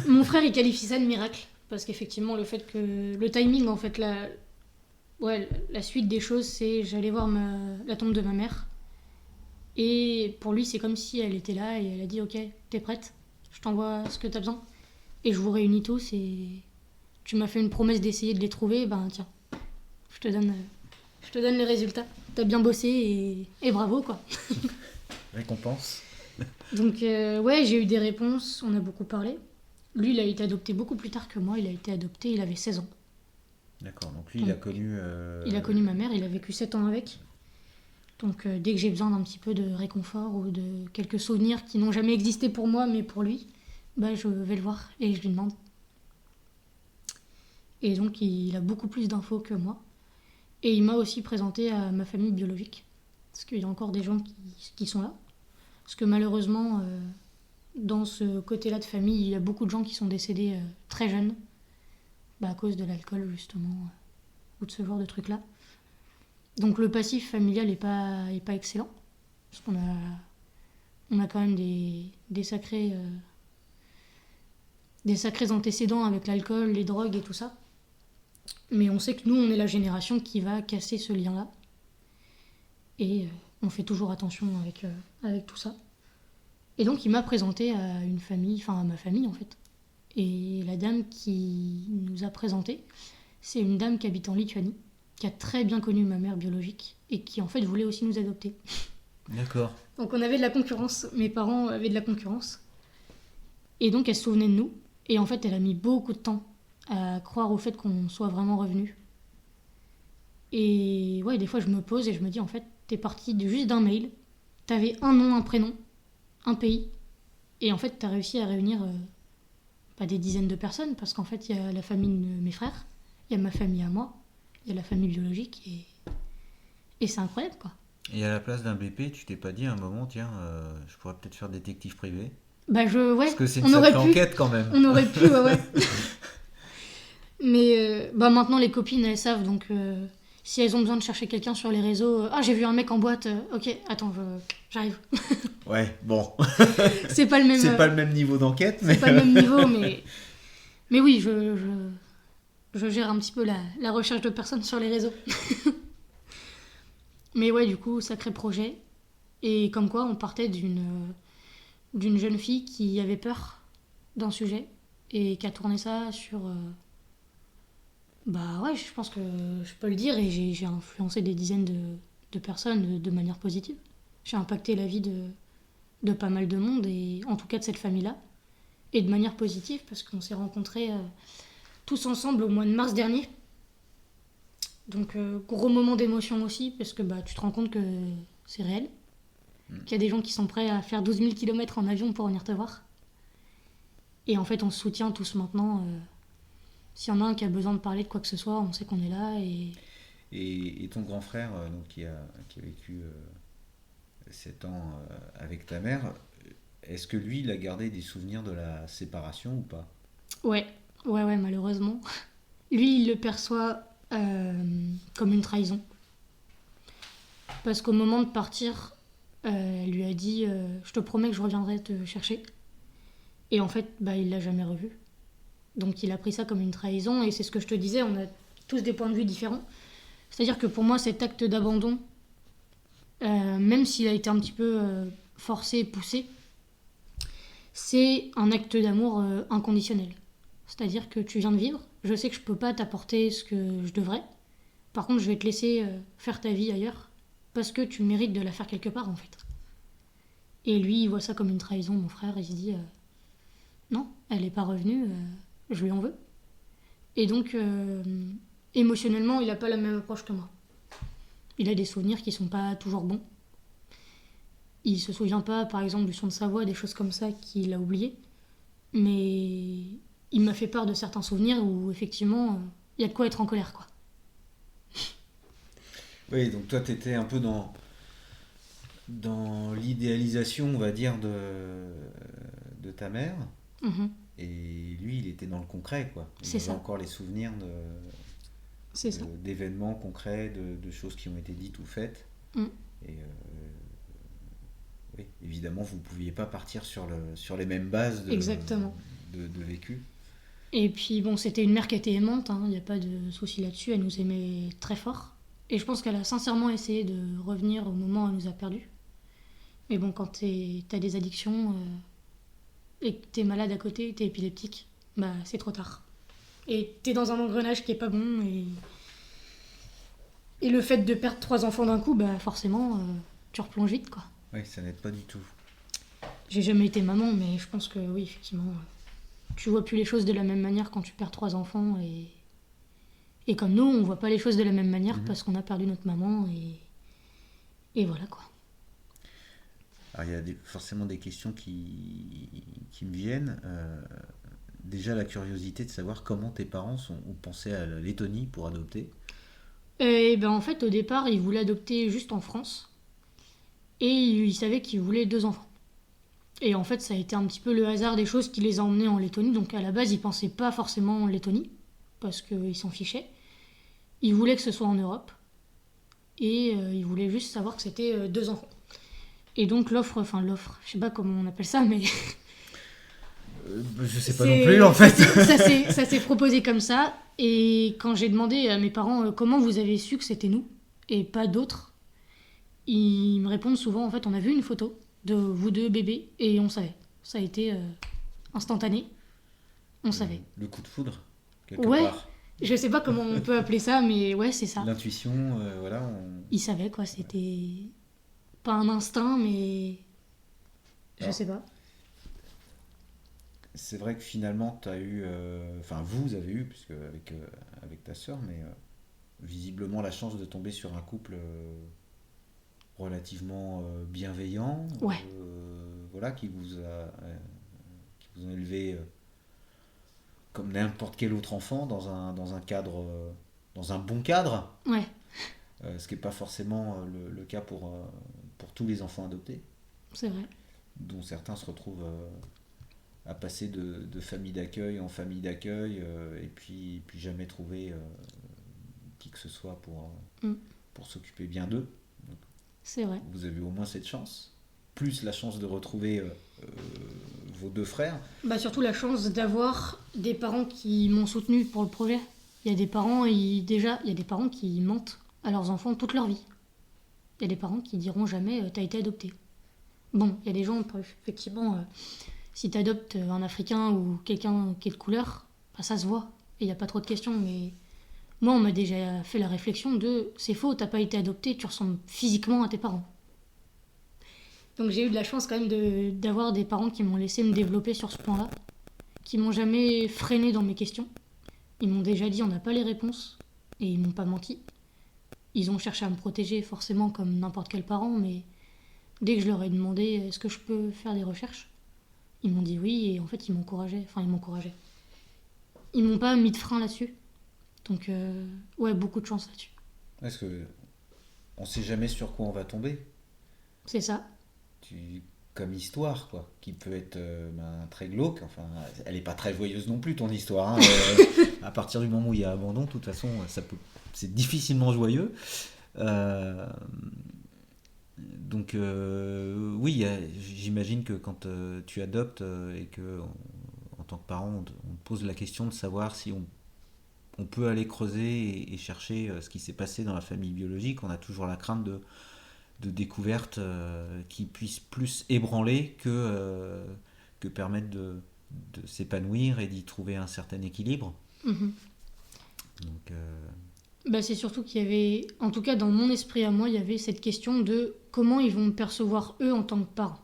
Mon frère, il qualifie ça de miracle. Parce qu'effectivement, le fait que... Le timing, en fait, la suite des choses, c'est... J'allais voir la tombe de ma mère. Et pour lui, c'est comme si elle était là et elle a dit « Ok, t'es prête ? Je t'envoie ce que t'as besoin. » Et je vous réunis tous et... Tu m'as fait une promesse d'essayer de les trouver, tiens. Je te donne les résultats. T'as bien bossé et bravo, quoi. Récompense. Donc, j'ai eu des réponses, on a beaucoup parlé. Lui, il a été adopté beaucoup plus tard que moi. Il a été adopté, il avait 16 ans. D'accord, donc lui, il a connu... Il a connu ma mère, il a vécu 7 ans avec. Donc, dès que j'ai besoin d'un petit peu de réconfort ou de quelques souvenirs qui n'ont jamais existé pour moi, mais pour lui, je vais le voir et je lui demande. Et donc, il a beaucoup plus d'infos que moi. Et il m'a aussi présenté à ma famille biologique. Parce qu'il y a encore des gens qui sont là. Parce que malheureusement... dans ce côté-là de famille, il y a beaucoup de gens qui sont décédés très jeunes, à cause de l'alcool justement, ou de ce genre de trucs-là. Donc le passif familial est pas excellent, parce qu'on a quand même des sacrés antécédents avec l'alcool, les drogues et tout ça. Mais on sait que nous, on est la génération qui va casser ce lien-là. Et on fait toujours attention avec tout ça. Et donc, il m'a présenté à une famille, à ma famille, en fait. Et la dame qui nous a présenté, c'est une dame qui habite en Lituanie, qui a très bien connu ma mère biologique, et qui, en fait, voulait aussi nous adopter. D'accord. Donc, on avait de la concurrence. Mes parents avaient de la concurrence. Et donc, elle se souvenait de nous. Et en fait, elle a mis beaucoup de temps à croire au fait qu'on soit vraiment revenus. Et des fois, je me pose et je me dis, en fait, t'es parti juste d'un mail, t'avais un nom, un prénom, un pays. Et en fait, t'as réussi à réunir des dizaines de personnes, parce qu'en fait, il y a la famille de mes frères, il y a ma famille à moi, il y a la famille biologique, et c'est incroyable, quoi. Et à la place d'un BP, tu t'es pas dit à un moment, tiens, je pourrais peut-être faire détective privé ? Parce que c'est une sacrée enquête, quand même. On aurait pu, ouais. Mais maintenant, les copines, elles savent, donc Si elles ont besoin de chercher quelqu'un sur les réseaux, ah j'ai vu un mec en boîte, ok, attends, j'arrive. Ouais, bon. C'est pas le même, C'est pas le même niveau d'enquête, mais. c'est pas le même niveau, mais oui, je gère un petit peu la recherche de personnes sur les réseaux. Mais ouais, du coup, sacré projet. Et comme quoi, on partait d'une jeune fille qui avait peur d'un sujet et qui a tourné ça sur. Bah ouais, je pense que je peux le dire et j'ai influencé des dizaines de personnes de manière positive. J'ai impacté la vie de pas mal de monde et en tout cas de cette famille-là. Et de manière positive parce qu'on s'est rencontrés tous ensemble au mois de mars dernier. Donc gros moment d'émotion aussi parce que bah, tu te rends compte que c'est réel. Qu'il y a des gens qui sont prêts à faire 12 000 km en avion pour venir te voir. Et en fait on se soutient tous maintenant. S'il y en a un qui a besoin de parler de quoi que ce soit, on sait qu'on est là. Et ton grand frère, donc, qui a vécu 7 ans avec ta mère, est-ce que lui, il a gardé des souvenirs de la séparation ou pas? Ouais, ouais, malheureusement. Lui, il le perçoit comme une trahison. Parce qu'au moment de partir, elle lui a dit je te promets que je reviendrai te chercher. Et en fait, bah, il l'a jamais revu. Donc il a pris ça comme une trahison. Et c'est ce que je te disais, on a tous des points de vue différents. C'est-à-dire que pour moi, cet acte d'abandon, même s'il a été un petit peu forcé, poussé, c'est un acte d'amour inconditionnel. C'est-à-dire que tu viens de vivre, je sais que je peux pas t'apporter ce que je devrais. Par contre, je vais te laisser faire ta vie ailleurs parce que tu mérites de la faire quelque part en fait. Et lui, il voit ça comme une trahison, mon frère, il se dit non, elle n'est pas revenue, je lui en veux. Et donc, émotionnellement, il n'a pas la même approche que moi. Il a des souvenirs qui sont pas toujours bons. Il se souvient pas, par exemple, du son de sa voix, des choses comme ça qu'il a oublié. Mais il m'a fait part de certains souvenirs où, effectivement, il y a de quoi être en colère, quoi. Oui, donc toi, tu étais un peu dans l'idéalisation, on va dire, de ta mère. Mhm. Et lui, il était dans le concret, quoi. Il C'est avait ça, encore les souvenirs c'est ça. d'événements concrets, de choses qui ont été dites ou faites. Mm. Et oui, évidemment, vous ne pouviez pas partir sur les mêmes bases Exactement. de vécu. Et puis, bon, c'était une mère qui était aimante, il n'y a pas de souci là-dessus, elle nous aimait très fort. Et je pense qu'elle a sincèrement essayé de revenir au moment où elle nous a perdus. Mais bon, quand t'as des addictions et que t'es malade à côté, t'es épileptique, bah c'est trop tard. Et t'es dans un engrenage qui est pas bon. Et le fait de perdre 3 enfants d'un coup, bah forcément, tu replonges vite, quoi. Oui, ça n'aide pas du tout. J'ai jamais été maman, mais je pense que oui, effectivement, tu vois plus les choses de la même manière quand tu perds 3 enfants. Et comme nous, on voit pas les choses de la même manière parce qu'on a perdu notre maman. Et voilà, quoi. Alors, il y a forcément des questions qui me viennent. Déjà, la curiosité de savoir comment tes parents ont pensé à la Lettonie pour adopter. Et ben en fait, au départ, ils voulaient adopter juste en France. Et ils savaient qu'ils voulaient 2 enfants. Et en fait, ça a été un petit peu le hasard des choses qui les a emmenés en Lettonie. Donc à la base, ils pensaient pas forcément en Lettonie, parce qu'ils s'en fichaient. Ils voulaient que ce soit en Europe. Et ils voulaient juste savoir que c'était 2 enfants. Et donc l'offre, je sais pas comment on appelle ça, mais Je sais pas non plus, en fait. ça s'est proposé comme ça. Et quand j'ai demandé à mes parents comment vous avez su que c'était nous et pas d'autres, ils me répondent souvent en fait on a vu une photo de vous deux bébés et on savait. Ça a été instantané, on savait. Le coup de foudre, quelque Ouais, part. je sais pas comment on peut appeler ça, mais ouais, c'est ça. L'intuition, voilà. Ils savaient quoi, c'était pas un instinct, mais je Alors, sais pas. c'est vrai que finalement, tu as eu. Enfin, vous avez eu, puisque avec ta sœur, mais visiblement la chance de tomber sur un couple relativement bienveillant, Ouais, voilà, qui vous a élevé comme n'importe quel autre enfant dans un cadre, dans un bon cadre, ouais, ce qui n'est pas forcément le cas pour tous les enfants adoptés, c'est vrai. dont certains se retrouvent à passer de famille d'accueil en famille d'accueil et puis jamais trouver qui que ce soit Mm. pour s'occuper bien d'eux. Donc, C'est vrai. vous avez au moins cette chance. Plus la chance de retrouver vos deux frères. Bah surtout la chance d'avoir des parents qui m'ont soutenu pour le projet. Il y a des parents, il y a des parents qui mentent à leurs enfants toute leur vie. Il y a des parents qui diront jamais t'as été adopté. Bon, il y a des gens, effectivement, si t'adoptes un Africain ou quelqu'un qui est de couleur, bah, ça se voit. Et il n'y a pas trop de questions. Mais moi, on m'a déjà fait la réflexion de c'est faux, t'as pas été adopté, tu ressembles physiquement à tes parents. Donc j'ai eu de la chance quand même d'avoir des parents qui m'ont laissé me développer sur ce point-là, qui m'ont jamais freiné dans mes questions. Ils m'ont déjà dit on n'a pas les réponses, et ils m'ont pas menti. Ils ont cherché à me protéger forcément comme n'importe quel parent, mais dès que je leur ai demandé est-ce que je peux faire des recherches, ils m'ont dit oui, et en fait ils m'encourageaient. Enfin, ils m'encourageaient. Ils m'ont pas mis de frein là-dessus. Donc ouais, beaucoup de chance là-dessus. Parce que on sait jamais sur quoi on va tomber. C'est ça. Comme histoire, quoi, qui peut être très glauque. Enfin, elle n'est pas très joyeuse non plus, ton histoire. Hein. À partir du moment où il y a abandon, de toute façon, c'est difficilement joyeux. Donc, oui, j'imagine que quand tu adoptes et que, en tant que parent, on te pose la question de savoir si on peut aller creuser et chercher ce qui s'est passé dans la famille biologique, on a toujours la crainte de découvertes qui puissent plus ébranler que permettre de s'épanouir et d'y trouver un certain équilibre. Mhm. Donc, Bah, c'est surtout qu'il y avait, en tout cas dans mon esprit à moi, il y avait cette question de comment ils vont me percevoir eux en tant que parents.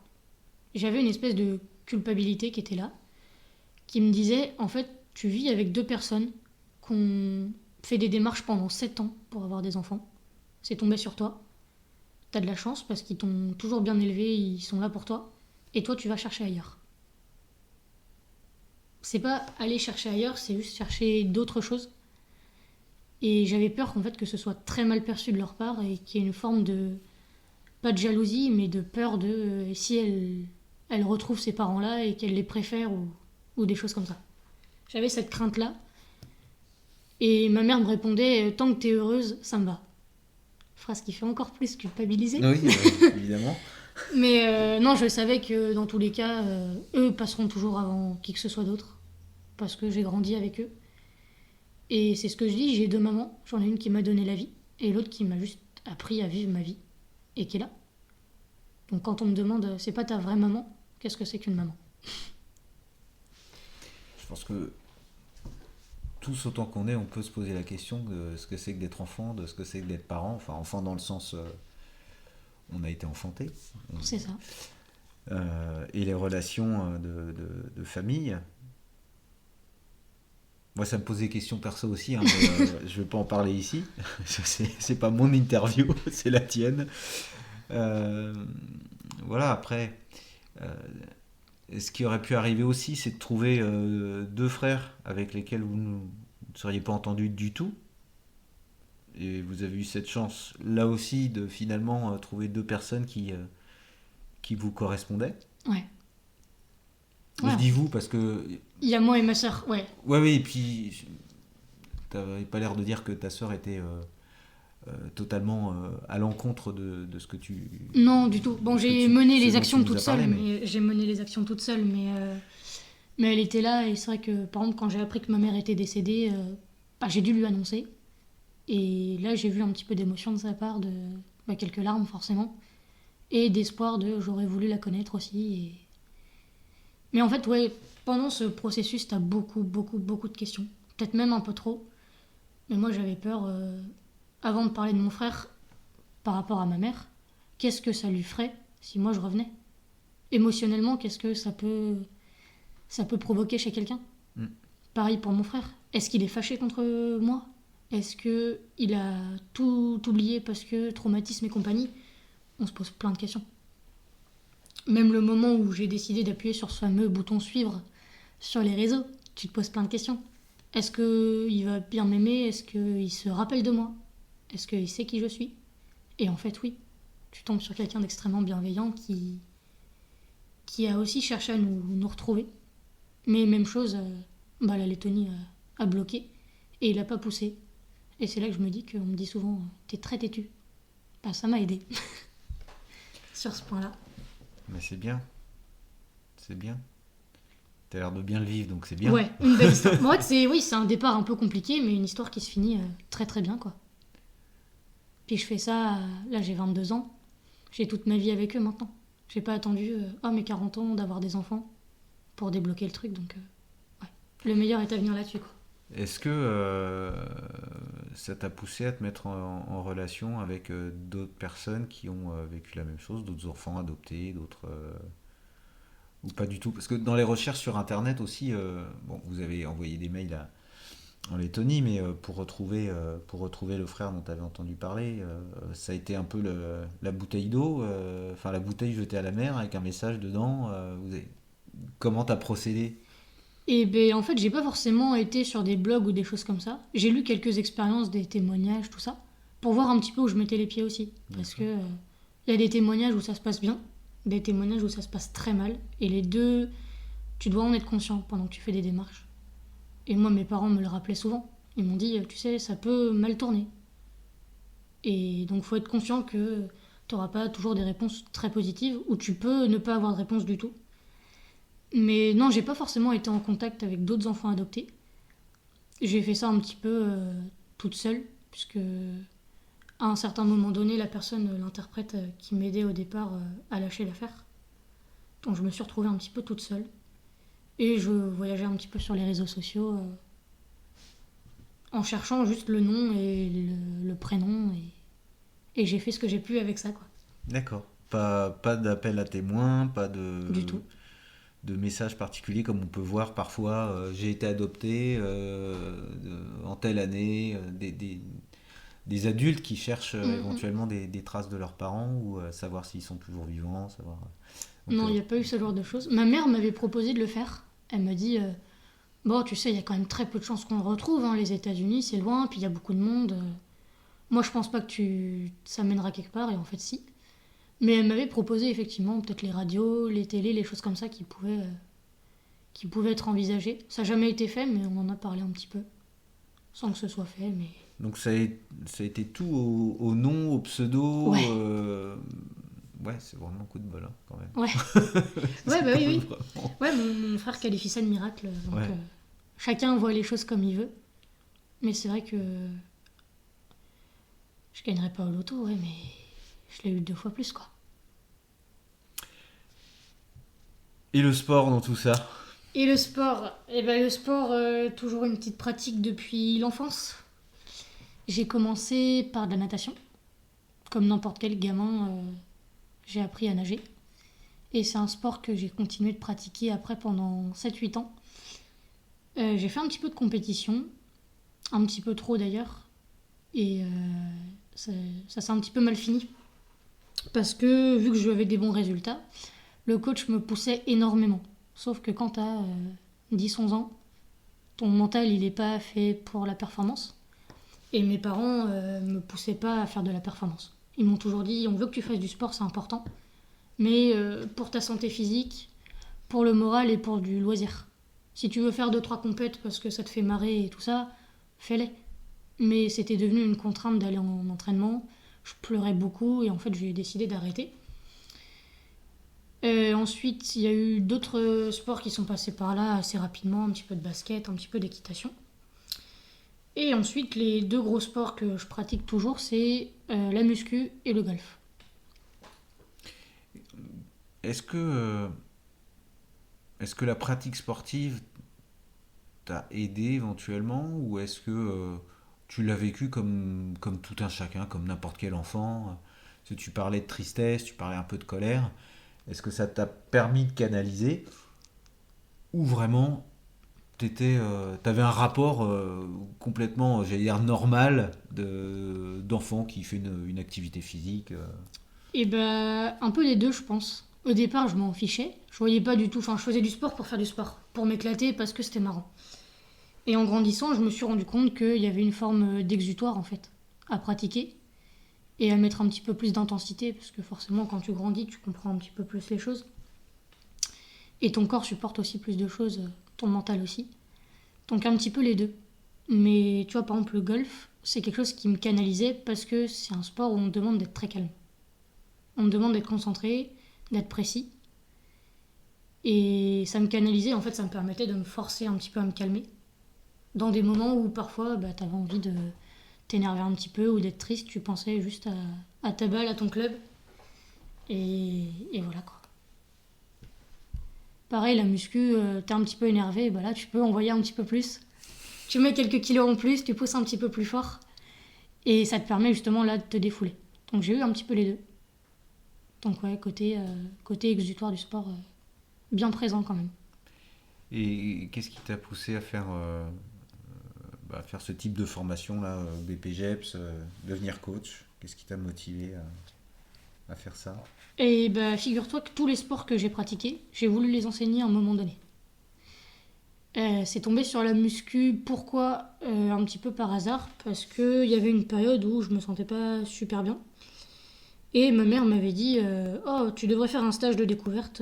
J'avais une espèce de culpabilité qui était là, qui me disait en fait tu vis avec deux personnes qu'on fait des démarches pendant 7 ans pour avoir des enfants. C'est tombé sur toi. T'as de la chance parce qu'ils t'ont toujours bien élevé, ils sont là pour toi. Et toi, tu vas chercher ailleurs. C'est pas aller chercher ailleurs, c'est juste chercher d'autres choses. Et j'avais peur qu'en fait que ce soit très mal perçu de leur part et qu'il y ait une forme de, pas de jalousie, mais de peur de si elle retrouve ces parents-là et qu'elle les préfère ou des choses comme ça. J'avais cette crainte-là. Et ma mère me répondait tant que t'es heureuse, ça me va. Phrase qui fait encore plus culpabiliser. oui, évidemment. Mais non, je savais que dans tous les cas, eux passeront toujours avant qui que ce soit d'autre. Parce que j'ai grandi avec eux. Et c'est ce que je dis, j'ai deux mamans. J'en ai une qui m'a donné la vie et l'autre qui m'a juste appris à vivre ma vie et qui est là. Donc quand on me demande c'est pas ta vraie maman, qu'est-ce que c'est qu'une maman? Je pense que tous autant qu'on est, on peut se poser la question de ce que c'est que d'être enfant, de ce que c'est que d'être parent. Enfin, enfant dans le sens on a été enfanté. C'est ça. Et les relations de famille. Moi, ça me pose des questions perso aussi, hein, mais je ne vais pas en parler ici. C'est pas mon interview, c'est la tienne. Voilà, après, ce qui aurait pu arriver aussi, c'est de trouver deux frères avec lesquels vous ne seriez pas entendu du tout. Et vous avez eu cette chance, là aussi, de finalement trouver deux personnes qui vous correspondaient. Ouais. Ouais. Je dis vous parce que... Il y a moi et ma sœur, ouais. Ouais, oui, et puis t'avais pas l'air de dire que ta sœur était totalement à l'encontre de ce que tu... Non, du tout. Bon, j'ai mené les actions toute seule, j'ai mené les actions toute seule, mais elle était là, et c'est vrai que, par exemple, quand j'ai appris que ma mère était décédée, j'ai dû lui annoncer. Et là, j'ai vu un petit peu d'émotion de sa part, quelques larmes, forcément, et d'espoir j'aurais voulu la connaître aussi, et... Mais en fait, ouais, pendant ce processus, t'as beaucoup de questions. Peut-être même un peu trop. Mais moi, j'avais peur, avant de parler de mon frère, par rapport à ma mère, qu'est-ce que ça lui ferait si moi je revenais? Émotionnellement, qu'est-ce que ça peut provoquer chez quelqu'un? Pareil pour mon frère. Est-ce qu'il est fâché contre moi? Est-ce qu'il a tout oublié parce que traumatisme et compagnie? On se pose plein de questions. Même le moment où j'ai décidé d'appuyer sur ce fameux bouton suivre sur les réseaux, tu te poses plein de questions. Est-ce qu'il va bien m'aimer? Est-ce qu'il se rappelle de moi? Est-ce qu'il sait qui je suis? Et en fait, oui. Tu tombes sur quelqu'un d'extrêmement bienveillant qui a aussi cherché à nous retrouver. Mais même chose, la Lettonie a bloqué et il n'a pas poussé. Et c'est là que je me dis qu'on me dit souvent t'es très têtu. Bah, ça m'a aidé sur ce point-là. Mais c'est bien. C'est bien. T'as l'air de bien le vivre, donc c'est bien. Ouais, une belle histoire. En fait, c'est un départ un peu compliqué, mais une histoire qui se finit très très bien, quoi. Puis je fais ça, là j'ai 22 ans, j'ai toute ma vie avec eux maintenant. J'ai pas attendu mes 40 ans d'avoir des enfants pour débloquer le truc, donc ouais. Le meilleur est à venir là-dessus, quoi. Est-ce que ça t'a poussé à te mettre en relation avec d'autres personnes qui ont vécu la même chose, d'autres enfants adoptés, d'autres... ou pas du tout? Parce que dans les recherches sur Internet aussi, bon, vous avez envoyé des mails en Lettonie, mais pour retrouver le frère dont tu avais entendu parler, ça a été un peu la bouteille d'eau, enfin la bouteille jetée à la mer avec un message dedans. Comment t'as procédé? Et ben en fait, j'ai pas forcément été sur des blogs ou des choses comme ça. J'ai lu quelques expériences, des témoignages, tout ça, pour voir un petit peu où je mettais les pieds aussi. Parce que y a des témoignages où ça se passe bien, des témoignages où ça se passe très mal. Et les deux, tu dois en être conscient pendant que tu fais des démarches. Et moi, mes parents me le rappelaient souvent. Ils m'ont dit, tu sais, ça peut mal tourner. Et donc, faut être conscient que t'auras pas toujours des réponses très positives, ou tu peux ne pas avoir de réponse du tout. Mais non, j'ai pas forcément été en contact avec d'autres enfants adoptés. J'ai fait ça un petit peu toute seule, puisque à un certain moment donné, la personne, l'interprète qui m'aidait au départ, a lâché l'affaire. Donc je me suis retrouvée un petit peu toute seule. Et je voyageais un petit peu sur les réseaux sociaux en cherchant juste le nom et le prénom. Et j'ai fait ce que j'ai pu avec ça, quoi. D'accord. Pas d'appel à témoins, pas Du tout. de messages particuliers comme on peut voir parfois. J'ai été adopté en telle année. Des adultes qui cherchent Mm. éventuellement des traces de leurs parents ou savoir s'ils sont toujours vivants. Savoir... Donc, Non, il n'y a pas eu ce genre de choses. Ma mère m'avait proposé de le faire. Elle m'a dit bon, tu sais, il y a quand même très peu de chances qu'on le retrouve. Hein. Les États-Unis, c'est loin, puis il y a beaucoup de monde. Moi, je pense pas que ça mènera quelque part, et en fait, si. Mais elle m'avait proposé effectivement peut-être les radios, les télés, les choses comme ça qui pouvaient être envisagées. Ça n'a jamais été fait, mais on en a parlé un petit peu. Sans que ce soit fait, mais. donc ça a été tout au nom, au pseudo. Ouais, Ouais, c'est vraiment un coup de bol hein, quand même. ouais. C'est Ouais, bah oui, quand même oui. vraiment- Ouais, mon frère qualifie ça de miracle. Donc, Ouais. chacun voit les choses comme il veut. Mais c'est vrai que je gagnerais pas au loto, ouais, mais je l'ai eu 2 fois plus, quoi. Et le sport dans tout ça? Et le sport? Eh ben le sport, toujours une petite pratique depuis l'enfance. J'ai commencé par de la natation. Comme n'importe quel gamin, j'ai appris à nager. Et c'est un sport que j'ai continué de pratiquer après pendant 7-8 ans. J'ai fait un petit peu de compétition, un petit peu trop d'ailleurs. Et ça, ça s'est un petit peu mal fini. Parce que vu que j'avais des bons résultats, le coach me poussait énormément. Sauf que quand t'as 10-11 ans, ton mental il est pas fait pour la performance. Et mes parents me poussaient pas à faire de la performance. Ils m'ont toujours dit on veut que tu fasses du sport, c'est important. Mais pour ta santé physique, pour le moral et pour du loisir. Si tu veux faire 2-3 compètes parce que ça te fait marrer et tout ça, fais-les. Mais c'était devenu une contrainte d'aller en entraînement. Je pleurais beaucoup et en fait j'ai décidé d'arrêter. Ensuite, il y a eu d'autres sports qui sont passés par là assez rapidement, un petit peu de basket, un petit peu d'équitation. Et ensuite, les 2 gros sports que je pratique toujours, c'est la muscu et le golf. Est-ce que, euh, est-ce que la pratique sportive t'a aidé éventuellement ou est-ce que tu l'as vécu comme tout un chacun, comme n'importe quel enfant? Parce que tu parlais de tristesse, tu parlais un peu de colère. Est-ce que ça t'a permis de canaliser ou vraiment t'avais un rapport complètement, j'allais dire, normal d'enfant qui fait une activité physique Et ben, un peu les deux, je pense. Au départ, je m'en fichais. Je voyais pas du tout. Enfin, je faisais du sport pour faire du sport, pour m'éclater parce que c'était marrant. Et en grandissant, je me suis rendu compte qu'il y avait une forme d'exutoire en fait à pratiquer et à mettre un petit peu plus d'intensité parce que forcément, quand tu grandis, tu comprends un petit peu plus les choses et ton corps supporte aussi plus de choses, ton mental aussi. Donc un petit peu les deux. Mais tu vois, par exemple, le golf, c'est quelque chose qui me canalisait parce que c'est un sport où on me demande d'être très calme. On me demande d'être concentré, d'être précis. Et ça me canalisait, en fait, ça me permettait de me forcer un petit peu à me calmer. Dans des moments où parfois t'avais envie de t'énerver un petit peu ou d'être triste, tu pensais juste à ta balle, à ton club. Et voilà quoi. Pareil, la muscu, t'es un petit peu énervé, bah là tu peux envoyer un petit peu plus. Tu mets quelques kilos en plus, tu pousses un petit peu plus fort. Et ça te permet justement là de te défouler. Donc j'ai eu un petit peu les deux. Donc ouais, côté exutoire du sport, bien présent quand même. Et qu'est-ce qui t'a poussé à faire ce type de formation là, BPGEPS, devenir coach? Qu'est-ce qui t'a motivé à faire ça? Et bah figure-toi que tous les sports que j'ai pratiqués, j'ai voulu les enseigner à un moment donné. C'est tombé sur la muscu, pourquoi un petit peu par hasard, parce qu'il y avait une période où je me sentais pas super bien. Et ma mère m'avait dit oh, tu devrais faire un stage de découverte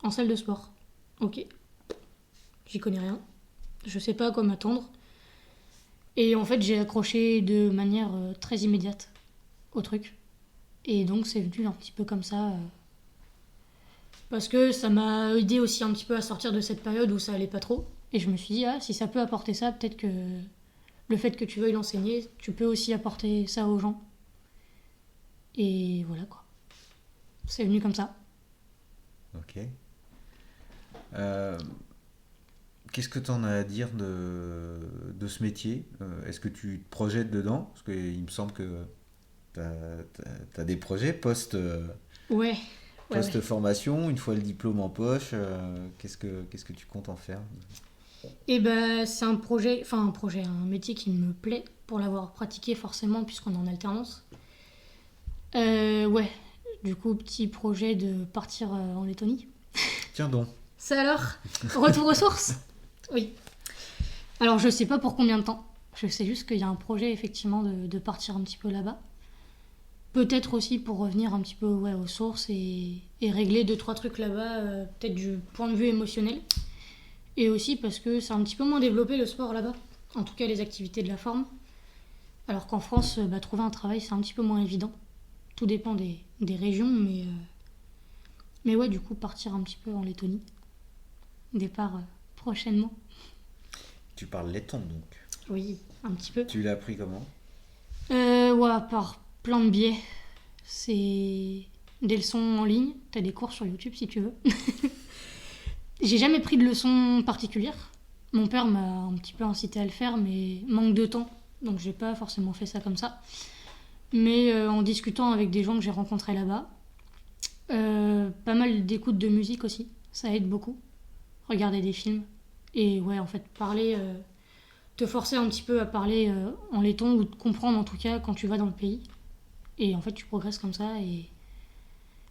en salle de sport. Ok, j'y connais rien, je sais pas à quoi m'attendre. Et en fait, j'ai accroché de manière très immédiate au truc. Et donc, c'est venu un petit peu comme ça. Parce que ça m'a aidé aussi un petit peu à sortir de cette période où ça allait pas trop. Et je me suis dit, ah, si ça peut apporter ça, peut-être que le fait que tu veuilles l'enseigner, tu peux aussi apporter ça aux gens. Et voilà quoi. C'est venu comme ça. Ok. Euh, Qu'est-ce que tu en as à dire de ce métier? Est-ce que tu te projettes dedans? Parce qu'il me semble que tu as des projets Ouais, ouais. post-formation, une fois le diplôme en poche. Qu'est-ce que tu comptes en faire? Et ben c'est un métier qui me plaît pour l'avoir pratiqué forcément puisqu'on est en alternance. Ouais, du coup, petit projet de partir en Lettonie. Tiens donc. Ça alors? Retour aux sources? Oui. Alors je sais pas pour combien de temps. Je sais juste qu'il y a un projet effectivement de partir un petit peu là-bas. Peut-être aussi pour revenir un petit peu ouais, aux sources et régler deux trois trucs là-bas, peut-être du point de vue émotionnel. Et aussi parce que c'est un petit peu moins développé le sport là-bas. En tout cas les activités de la forme. Alors qu'en France, trouver un travail c'est un petit peu moins évident. Tout dépend des régions, mais ouais, du coup, partir un petit peu en Lettonie. Départ prochainement. Tu parles letton donc. Oui, un petit peu. Tu l'as appris comment? Ouais, par plein de biais. C'est des leçons en ligne. T'as des cours sur YouTube si tu veux. J'ai jamais pris de leçons particulières. Mon père m'a un petit peu incité à le faire, mais manque de temps. Donc j'ai pas forcément fait ça comme ça. Mais en discutant avec des gens que j'ai rencontrés là-bas, pas mal d'écoute de musique aussi, ça aide beaucoup. Regarder des films. Et ouais, en fait, parler, te forcer un petit peu à parler en laiton ou de comprendre en tout cas quand tu vas dans le pays. Et en fait, tu progresses comme ça. Et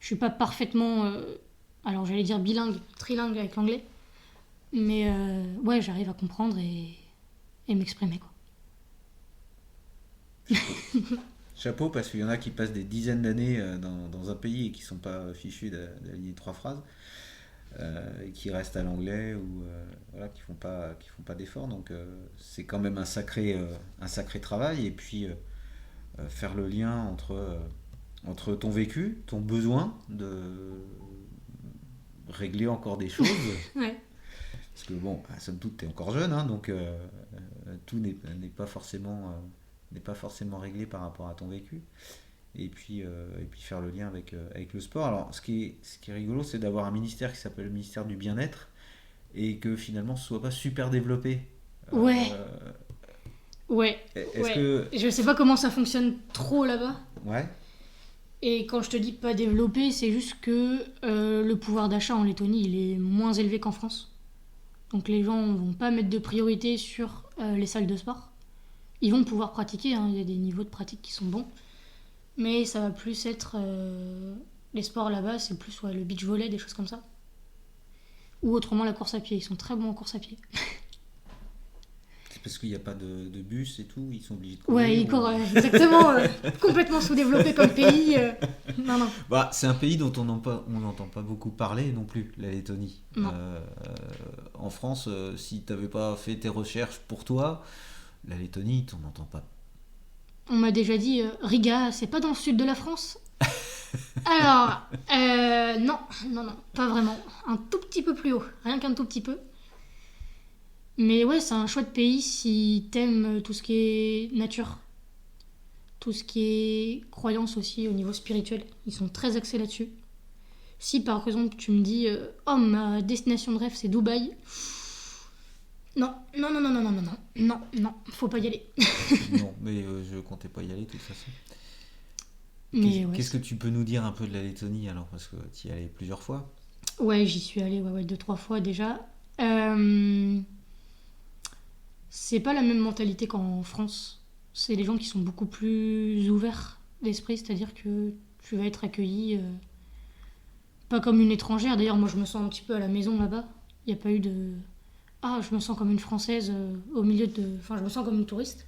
je suis pas parfaitement, alors j'allais dire bilingue, trilingue avec l'anglais. Mais ouais, j'arrive à comprendre et m'exprimer quoi. Chapeau, parce qu'il y en a qui passent des dizaines d'années dans un pays et qui sont pas fichus d'aligner trois phrases, et qui restent à l'anglais ou voilà, qui font pas d'efforts. Donc c'est quand même un sacré travail. Et puis faire le lien entre ton vécu, ton besoin de régler encore des choses. Ouais. Parce que bon, somme toute, t'es encore jeune, hein, donc tout n'est pas forcément réglé par rapport à ton vécu. Et puis faire le lien avec le sport. Alors, ce qui est rigolo, c'est d'avoir un ministère qui s'appelle le ministère du bien-être et que finalement ce soit pas super développé. Ouais. Euh, Ouais. est-ce Ouais. que. Je sais pas comment ça fonctionne trop là-bas. Ouais, Et quand je te dis pas développé, c'est juste que le pouvoir d'achat en Lettonie, il est moins élevé qu'en France. Donc les gens vont pas mettre de priorité sur les salles de sport. Ils vont pouvoir pratiquer, hein, il y a des niveaux de pratique qui sont bons. Mais ça va plus être... les sports là-bas, c'est plus ouais, le beach volley, des choses comme ça. Ou autrement la course à pied, ils sont très bons en course à pied. c'est parce qu'il n'y a pas de bus et tout, ils sont obligés de courir. Ouais, ils courent exactement, complètement sous-développé comme pays. Non, non. Bah, c'est un pays dont on n'entend pas beaucoup parler non plus, la Lettonie. Non. En France, si tu n'avais pas fait tes recherches pour toi, la Lettonie, tu n'en entends pas On m'a déjà dit Riga, c'est pas dans le sud de la France? Alors, non, non, non, pas vraiment. Un tout petit peu plus haut, rien qu'un tout petit peu. Mais ouais, c'est un chouette pays si t'aimes tout ce qui est nature, tout ce qui est croyance aussi au niveau spirituel. Ils sont très axés là-dessus. Si par exemple tu me dis oh ma destination de rêve c'est Dubaï, non, non, non, non, non, non, non, non, non, non, faut pas y aller. Non, mais je comptais pas y aller de toute façon. Mais ouais, Qu'est-ce que tu peux nous dire un peu de la Lettonie alors? Parce que tu y es allé plusieurs fois. ouais, j'y suis allée ouais, 2-3 fois déjà. C'est pas la même mentalité qu'en France. C'est des gens qui sont beaucoup plus ouverts d'esprit, c'est-à-dire que tu vas être accueilli pas comme une étrangère. D'ailleurs, moi je me sens un petit peu à la maison là-bas. Il n'y a pas eu de ah, je me sens comme une Française au milieu de. Enfin, je me sens comme une touriste.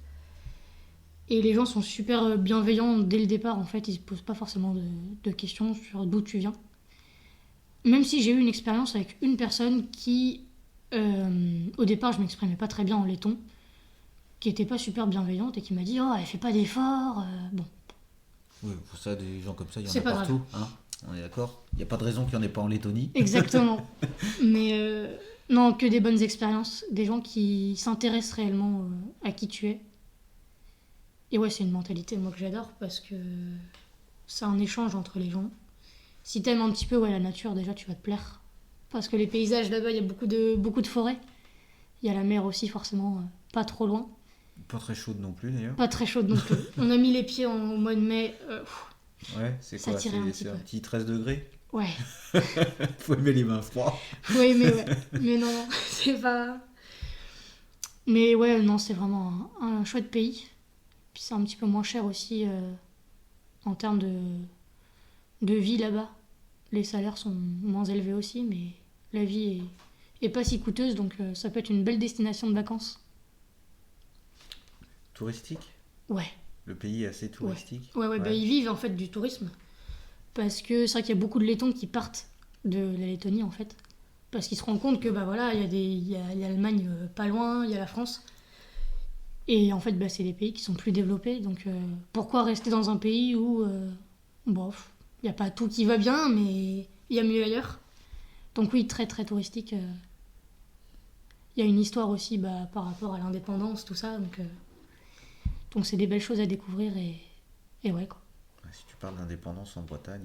Et les gens sont super bienveillants dès le départ, en fait. Ils se posent pas forcément de questions sur d'où tu viens. Même si j'ai eu une expérience avec une personne qui, au départ, je m'exprimais pas très bien en laiton, qui était pas super bienveillante et qui m'a dit oh, elle fait pas d'efforts. Bon, Oui, pour ça, des gens comme ça, il y en c'est a pas partout. grave. Hein, on est d'accord? Il n'y a pas de raison qu'il n'y en ait pas en Lettonie. Exactement. Mais non, que des bonnes expériences. Des gens qui s'intéressent réellement à qui tu es. Et ouais, c'est une mentalité, moi, que j'adore parce que c'est un échange entre les gens. Si t'aimes un petit peu ouais, la nature, déjà, tu vas te plaire. Parce que les paysages là-bas, il y a beaucoup de forêts. Il y a la mer aussi, forcément, pas trop loin. Pas très chaude non plus d'ailleurs. Pas très chaude non plus. On a mis les pieds au mois de mai. Ouais, c'est Ça quoi? tirait un petit C'est un peu. petit 13 degrés? Ouais, Faut aimer les mains froides. oui, mais ouais. Mais non, non, c'est pas. Mais ouais, non, c'est vraiment un chouette pays. Puis c'est un petit peu moins cher aussi en termes de vie là-bas. Les salaires sont moins élevés aussi, mais la vie est pas si coûteuse, donc ça peut être une belle destination de vacances. Touristique? Ouais, Le pays est assez touristique? ouais, ouais, bah ils vivent en fait du tourisme. Parce que c'est vrai qu'il y a beaucoup de Lettons qui partent de la Lettonie en fait. Parce qu'ils se rendent compte que bah voilà, il y a l'Allemagne pas loin, il y a la France. Et en fait, bah, c'est des pays qui sont plus développés. Donc pourquoi rester dans un pays où, bof, il n'y a pas tout qui va bien, mais il y a mieux ailleurs. Donc oui, très très touristique. Il y a une histoire aussi bah, par rapport à l'indépendance, tout ça. Donc c'est des belles choses à découvrir et ouais quoi. Ouais, si tu parles d'indépendance en Bretagne,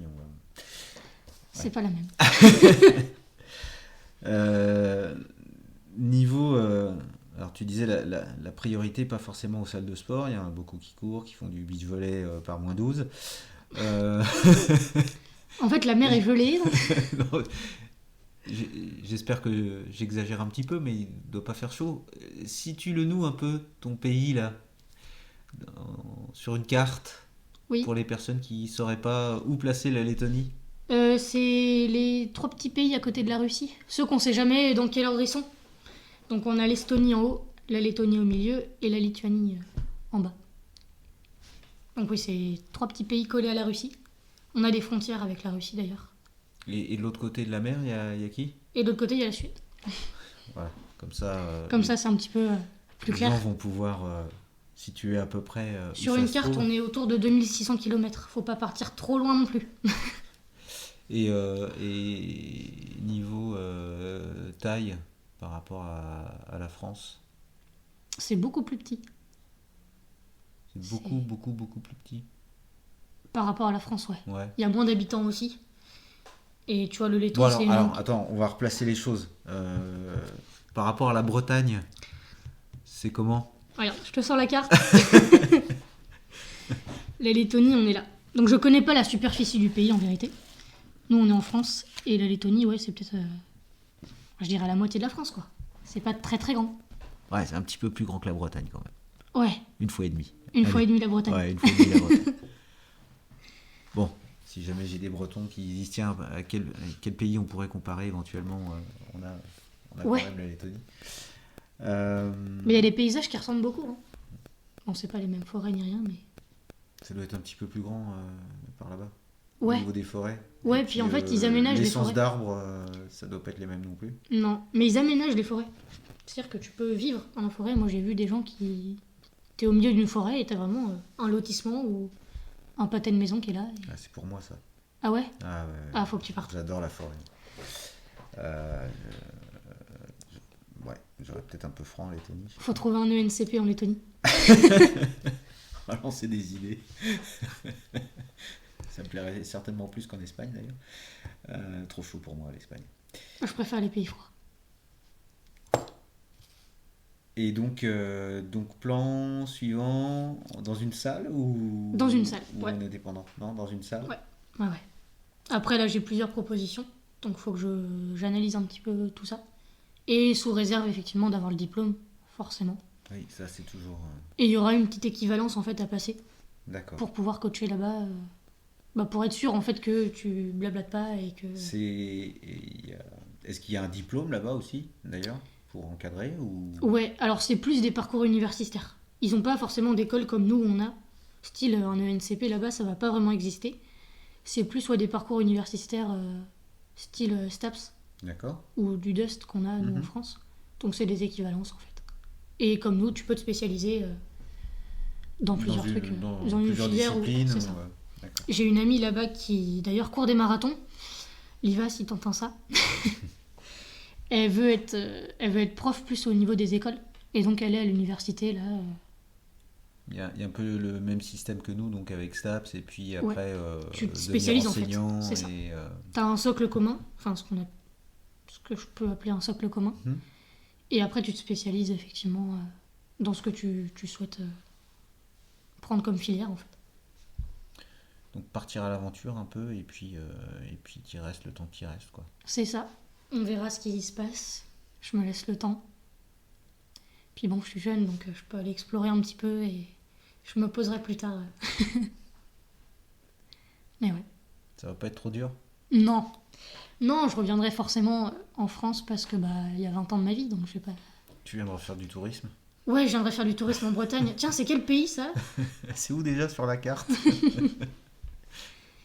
C'est pas la même. niveau. Alors tu disais la priorité, pas forcément aux salles de sport. Il y en a beaucoup qui courent, qui font du beach volley par -12. En fait, la mer est gelée. Donc... Non, j'espère que j'exagère un petit peu, mais il ne doit pas faire chaud. Situe-le-nous un peu, ton pays, là, sur une carte, Oui. pour les personnes qui ne sauraient pas où placer la Lettonie. C'est les 3 petits pays à côté de la Russie. Ceux qu'on sait jamais dans quel ordre ils sont. Donc on a l'Estonie en haut, la Lettonie au milieu et la Lituanie en bas. Donc oui, c'est 3 petits pays collés à la Russie. On a des frontières avec la Russie d'ailleurs. Et de l'autre côté de la mer, il y a qui? Et de l'autre côté, il y a la Suède. Voilà, comme ça, Comme ça, c'est un petit peu plus les clair. gens vont pouvoir situer à peu près où Sur ça une se carte, trouve. on est autour de 2600 km. Faut pas partir trop loin non plus. Et niveau taille par rapport à la France, C'est beaucoup plus petit. c'est beaucoup, beaucoup, beaucoup plus petit. Par rapport à la France, ouais. Ouais. Il y a moins d'habitants aussi. Et tu vois, le laiton, Bon, c'est alors, attends, on va replacer les choses. Par rapport à la Bretagne, c'est comment? Regarde, je te sors la carte. La Lettonie, on est là. Donc je connais pas la superficie du pays en vérité. Nous, on est en France. Et la Lettonie, ouais, c'est peut-être, je dirais, la moitié de la France, quoi. C'est pas très très grand. Ouais, c'est un petit peu plus grand que la Bretagne quand même. Ouais, Une fois et demi. une Allez. fois et demie la Bretagne. Ouais, une fois et demi la Bretagne. Bon, si jamais j'ai des Bretons qui disent tiens, à quel pays on pourrait comparer éventuellement, on a Ouais. quand même la Lettonie. Mais il y a des paysages qui ressemblent beaucoup. Hein. Bon, c'est pas les mêmes forêts ni rien, mais. Ça doit être un petit peu plus grand par là-bas. Ouais. Au niveau des forêts. Ouais, Et puis en fait, ils aménagent les l'essence forêts. d'arbres, ça doit pas être les mêmes non plus. Non, mais ils aménagent les forêts. C'est-à-dire que tu peux vivre dans la forêt. Moi, j'ai vu des gens qui T'es au milieu d'une forêt et t'as vraiment un lotissement ou un pâté de maison qui est là. Ah, c'est pour moi ça. Ah ouais? Ah, ouais. Ah, faut que tu partes. J'adore la forêt. Euh, ouais, j'aurais peut-être un peu franc en Lettonie. Faut trouver un ENCP en Lettonie. On va lancer des idées. Ça me plairait certainement plus qu'en Espagne d'ailleurs. Trop chaud pour moi l'Espagne. Je préfère les pays froids. Et donc plan suivant, dans une salle ou Dans une salle, ou ouais. en indépendant? Non, dans une salle. Ouais. Ouais, ouais. Après, là, j'ai plusieurs propositions. Donc, faut que j'analyse un petit peu tout ça. Et sous réserve, effectivement, d'avoir le diplôme, forcément. Oui, ça c'est toujours. Et il y aura une petite équivalence, en fait, à passer D'accord. pour pouvoir coacher là-bas. Pour être sûr, en fait, que tu blablates pas et que... Est-ce qu'il y a un diplôme là-bas aussi, d'ailleurs, pour encadrer ou... Ouais, alors c'est plus des parcours universitaires. Ils n'ont pas forcément d'école comme nous, on a. Style, un ENCP là-bas, ça va pas vraiment exister. C'est plus soit des parcours universitaires style STAPS D'accord. ou du DUST qu'on a, nous, en France. Donc c'est des équivalences, en fait. Et comme nous, tu peux te spécialiser dans plusieurs trucs. Dans une plusieurs filière disciplines. c'est ça. D'accord. J'ai une amie là-bas qui, d'ailleurs, court des marathons. Liva, si t'entends ça. Elle veut être prof plus au niveau des écoles. Et donc, elle est à l'université, là. Il y a un peu le même système que nous, donc avec STAPS, et puis Ouais. après, Tu te devenir spécialises, en fait. enseignant. C'est ça. Et, T'as un socle commun, enfin, ce que je peux appeler un socle commun. Mhm. Et après, tu te spécialises, effectivement, dans ce que tu souhaites prendre comme filière, en fait. donc partir à l'aventure un peu, et puis t'y restes le temps qu'il reste, quoi. C'est ça. On verra ce qui se passe. Je me laisse le temps. Puis bon, je suis jeune, donc je peux aller explorer un petit peu et je me poserai plus tard. Mais ouais. Ça va pas être trop dur? Non. Non, je reviendrai forcément en France parce que il y a 20 ans de ma vie, donc je sais pas. Tu viendras faire du tourisme? Ouais, je viendrai faire du tourisme en Bretagne. Tiens, c'est quel pays ça? C'est où déjà sur la carte? Ils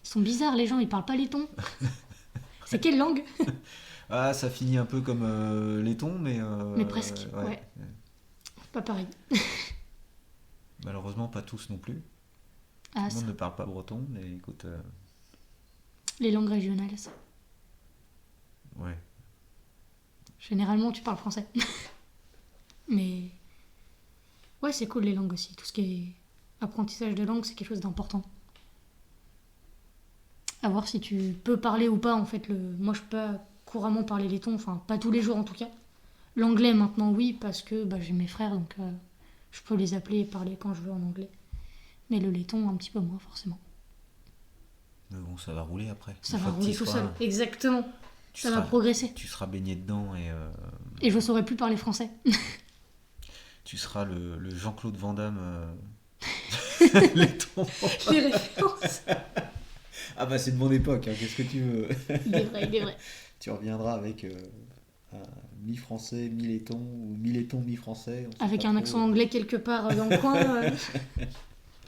sont bizarres, les gens, ils parlent pas laiton. C'est quelle langue? Ah, ça finit un peu comme laiton, mais... Mais presque, ouais. Pas pareil. Malheureusement, pas tous non plus. Ah, Tout le ça. monde ne parle pas breton, mais écoute... Les langues régionales, ça. ouais. Généralement, tu parles français. Mais... ouais, c'est cool les langues aussi. Tout ce qui est apprentissage de langue, c'est quelque chose d'important. À voir si tu peux parler ou pas, en fait. Moi, je peux pas couramment parler laiton, enfin, pas tous les jours en tout cas. L'anglais, maintenant, oui, parce que j'ai mes frères, donc je peux les appeler et parler quand je veux en anglais. Mais le laiton, un petit peu moins, forcément. Mais bon, ça va rouler après. Ça Une va fois que rouler t'y tout seras, seul. Exactement. tu Ça va seras- progresser. Tu seras baigné dedans Et je saurais plus parler français. tu seras le Jean-Claude Van Damme laiton. Les références. Ah bah c'est de mon époque, hein, qu'est-ce que tu veux? Il est vrai, il est vrai. Tu reviendras avec un mi-français, mi-laiton, ou mi-laiton, mi-français. on sait Avec pas un trop. accent anglais quelque part dans le coin.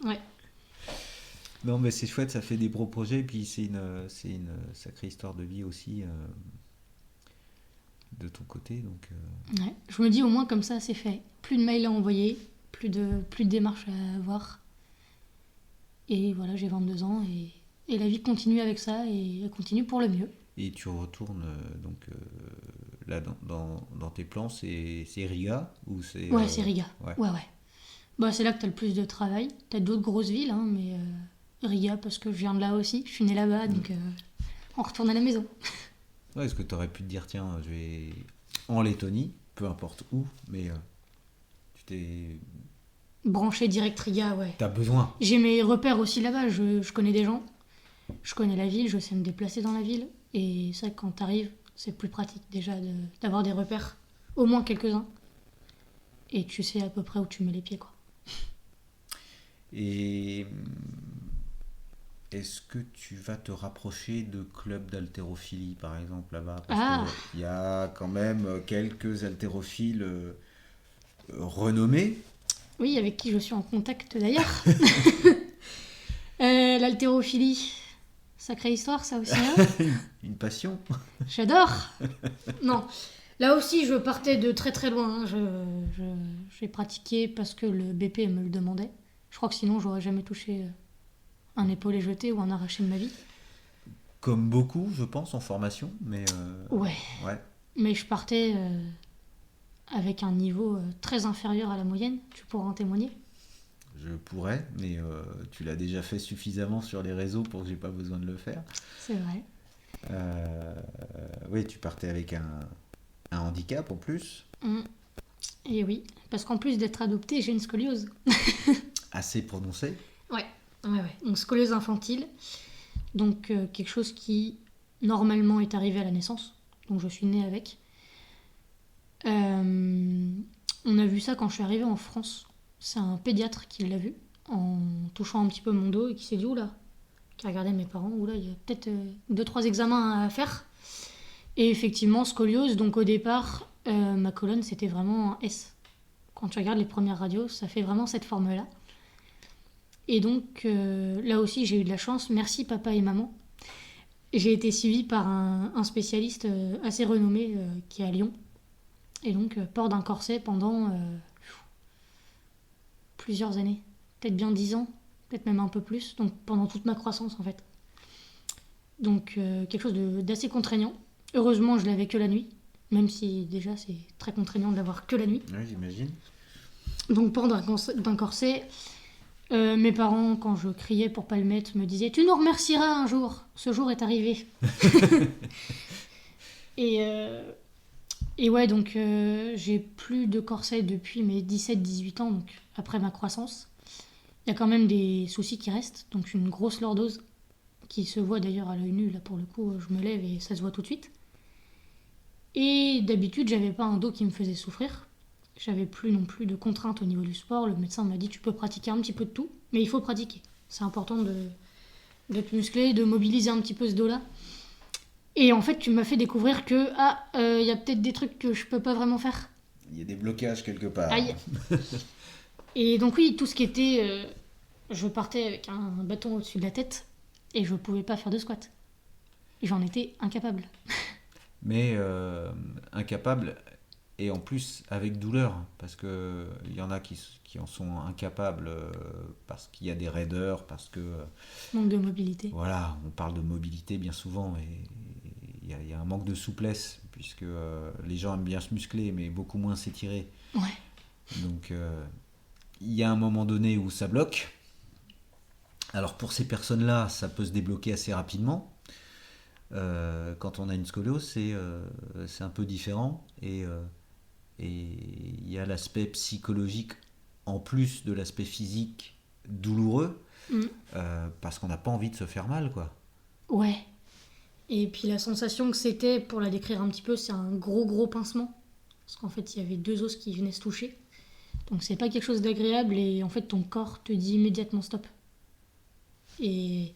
Ouais. Non mais c'est chouette, ça fait des gros projets, et puis c'est une sacrée histoire de vie aussi de ton côté, donc... Ouais. Je me dis au moins comme ça c'est fait. Plus de mails à envoyer, plus de démarches à avoir. Et voilà, j'ai 22 ans et la vie continue avec ça et elle continue pour le mieux. Et tu retournes là dans tes plans, c'est Riga ou c'est... Ouais, c'est Riga. ouais. Ouais. C'est là que t'as le plus de travail. T'as d'autres grosses villes, hein, mais Riga parce que je viens de là aussi. Je suis née là-bas, donc on retourne à la maison. Ouais, est-ce que tu aurais pu te dire, tiens, je vais en Lettonie, peu importe où, mais tu t'es... Branché direct Riga, ouais. T'as besoin. J'ai mes repères aussi là-bas. Je connais des gens. Je connais la ville, je sais me déplacer dans la ville. Et c'est vrai que quand t'arrives, c'est plus pratique déjà d'avoir des repères. Au moins quelques-uns. Et tu sais à peu près où tu mets les pieds, quoi. Et est-ce que tu vas te rapprocher de clubs d'haltérophilie, par exemple, là-bas? Parce qu'il y a quand même quelques haltérophiles renommés. Oui, avec qui je suis en contact d'ailleurs. L'haltérophilie, sacrée histoire, ça aussi. Hein. Une passion. J'adore. Non. Là aussi, je partais de très très loin. Hein. J'ai pratiqué parce que le BP me le demandait. Je crois que sinon, j'aurais jamais touché un épaulé jeté ou un arraché de ma vie. Comme beaucoup, je pense, en formation, mais Ouais, ouais, mais je partais avec un niveau très inférieur à la moyenne. Tu pourras en témoigner. je pourrais, mais tu l'as déjà fait suffisamment sur les réseaux pour que j'ai pas besoin de le faire. C'est vrai. Euh, oui, tu partais avec un handicap en plus, Mm. Et oui, parce qu'en plus d'être adoptée, j'ai une scoliose. assez prononcé. Ouais, ouais. Donc scoliose infantile. Donc quelque chose qui normalement est arrivé à la naissance. Donc je suis née avec. On a vu ça quand je suis arrivée en France. C'est un pédiatre qui l'a vu en touchant un petit peu mon dos et qui s'est dit oula, qui a regardé mes parents, oula, il y a peut-être 2-3 examens à faire. Et effectivement, scoliose, donc au départ, ma colonne c'était vraiment un S. Quand tu regardes les premières radios, ça fait vraiment cette forme-là. Et donc là aussi, j'ai eu de la chance, merci papa et maman. J'ai été suivie par un spécialiste assez renommé qui est à Lyon. Et donc, port d'un corset pendant plusieurs années. Peut-être bien 10 ans, peut-être même un peu plus. Donc, pendant toute ma croissance, en fait. Donc, quelque chose d'assez contraignant. Heureusement, je l'avais que la nuit. Même si, déjà, c'est très contraignant de l'avoir que la nuit. Oui, j'imagine. Donc, port d'un corset. Mes parents, quand je criais pour pas le mettre, me disaient « Tu nous remercieras un jour. Ce jour est arrivé. » Et ouais, donc j'ai plus de corset depuis mes 17-18 ans, donc après ma croissance. Il y a quand même des soucis qui restent, donc une grosse lordose qui se voit d'ailleurs à l'œil nu. Là, pour le coup, je me lève et ça se voit tout de suite. Et d'habitude, j'avais pas un dos qui me faisait souffrir. J'avais plus non plus de contraintes au niveau du sport. Le médecin m'a dit tu peux pratiquer un petit peu de tout, mais il faut pratiquer. C'est important d'être musclé, de mobiliser un petit peu ce dos-là. Et en fait, tu m'as fait découvrir que y a peut-être des trucs que je peux pas vraiment faire. Il y a des blocages quelque part. Aïe. Et donc oui, tout ce qui était, je partais avec un bâton au-dessus de la tête et je pouvais pas faire de squat. Et j'en étais incapable. Mais incapable et en plus avec douleur, parce que il y en a qui en sont incapables parce qu'il y a des raideurs, parce que Manque de mobilité. voilà, on parle de mobilité bien souvent et il y a un manque de souplesse puisque les gens aiment bien se muscler mais beaucoup moins s'étirer. Ouais. Donc il y a un moment donné où ça bloque. Alors pour ces personnes-là, ça peut se débloquer assez rapidement. Quand on a une scoliose, c'est un peu différent et il y a l'aspect psychologique en plus de l'aspect physique douloureux Mm. parce qu'on n'a pas envie de se faire mal, quoi. Ouais. Et puis la sensation que c'était, pour la décrire un petit peu, c'est un gros pincement. Parce qu'en fait, il y avait deux os qui venaient se toucher. Donc c'est pas quelque chose d'agréable et en fait ton corps te dit immédiatement stop. Et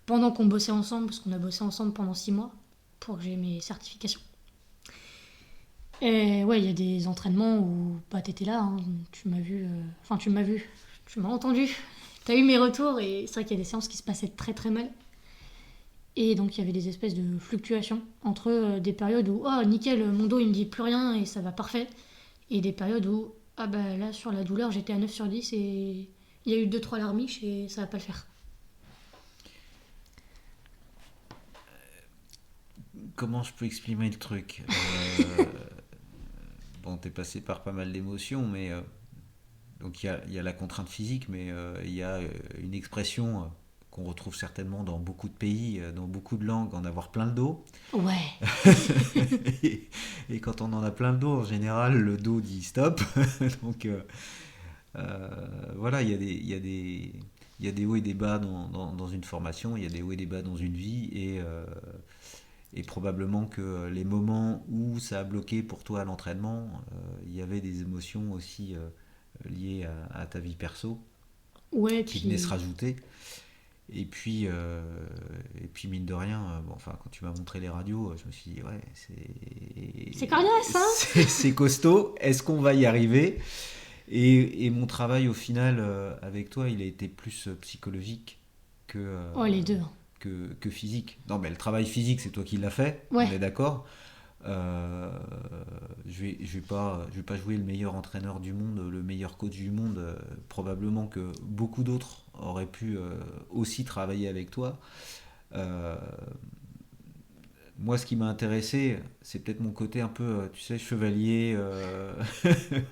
pendant qu'on bossait ensemble, parce qu'on a bossé ensemble pendant 6 mois pour que j'ai mes certifications. Et ouais, il y a des entraînements où bah, t'étais là, hein, tu m'as vu, tu m'as entendu, t'as eu mes retours et c'est vrai qu'il y a des séances qui se passaient très très mal. Et donc il y avait des espèces de fluctuations entre des périodes où oh nickel, mon dos il me dit plus rien et ça va parfait, et des périodes où ah bah là sur la douleur j'étais à 9 sur 10 et il y a eu 2-3 larmiches et ça va pas le faire. Comment je peux exprimer le truc Bon, t'es passé par pas mal d'émotions, mais donc il y a la contrainte physique, mais il y a une expression qu'on retrouve certainement dans beaucoup de pays, dans beaucoup de langues, en avoir plein le dos. Ouais. Et quand on en a plein le dos, en général, le dos dit stop. Donc voilà, il y a des hauts et des bas dans une formation, il y a des hauts et des bas dans une vie, et probablement que les moments où ça a bloqué pour toi à l'entraînement, il y avait des émotions aussi liées à ta vie perso Ouais, qui puis venaient se rajouter. Et puis mine de rien, bon, enfin, quand tu m'as montré les radios, je me suis dit, ouais, c'est coriace, hein. c'est costaud, est-ce qu'on va y arriver? Et mon travail, au final, avec toi, il a été plus psychologique Oh les deux. que physique. Non, mais le travail physique, c'est toi qui l'as fait, Ouais. on est d'accord. Je vais pas jouer le meilleur entraîneur du monde, le meilleur coach du monde. Probablement que beaucoup d'autres auraient pu aussi travailler avec toi. Euh, Moi, ce qui m'a intéressé, c'est peut-être mon côté un peu, tu sais, chevalier,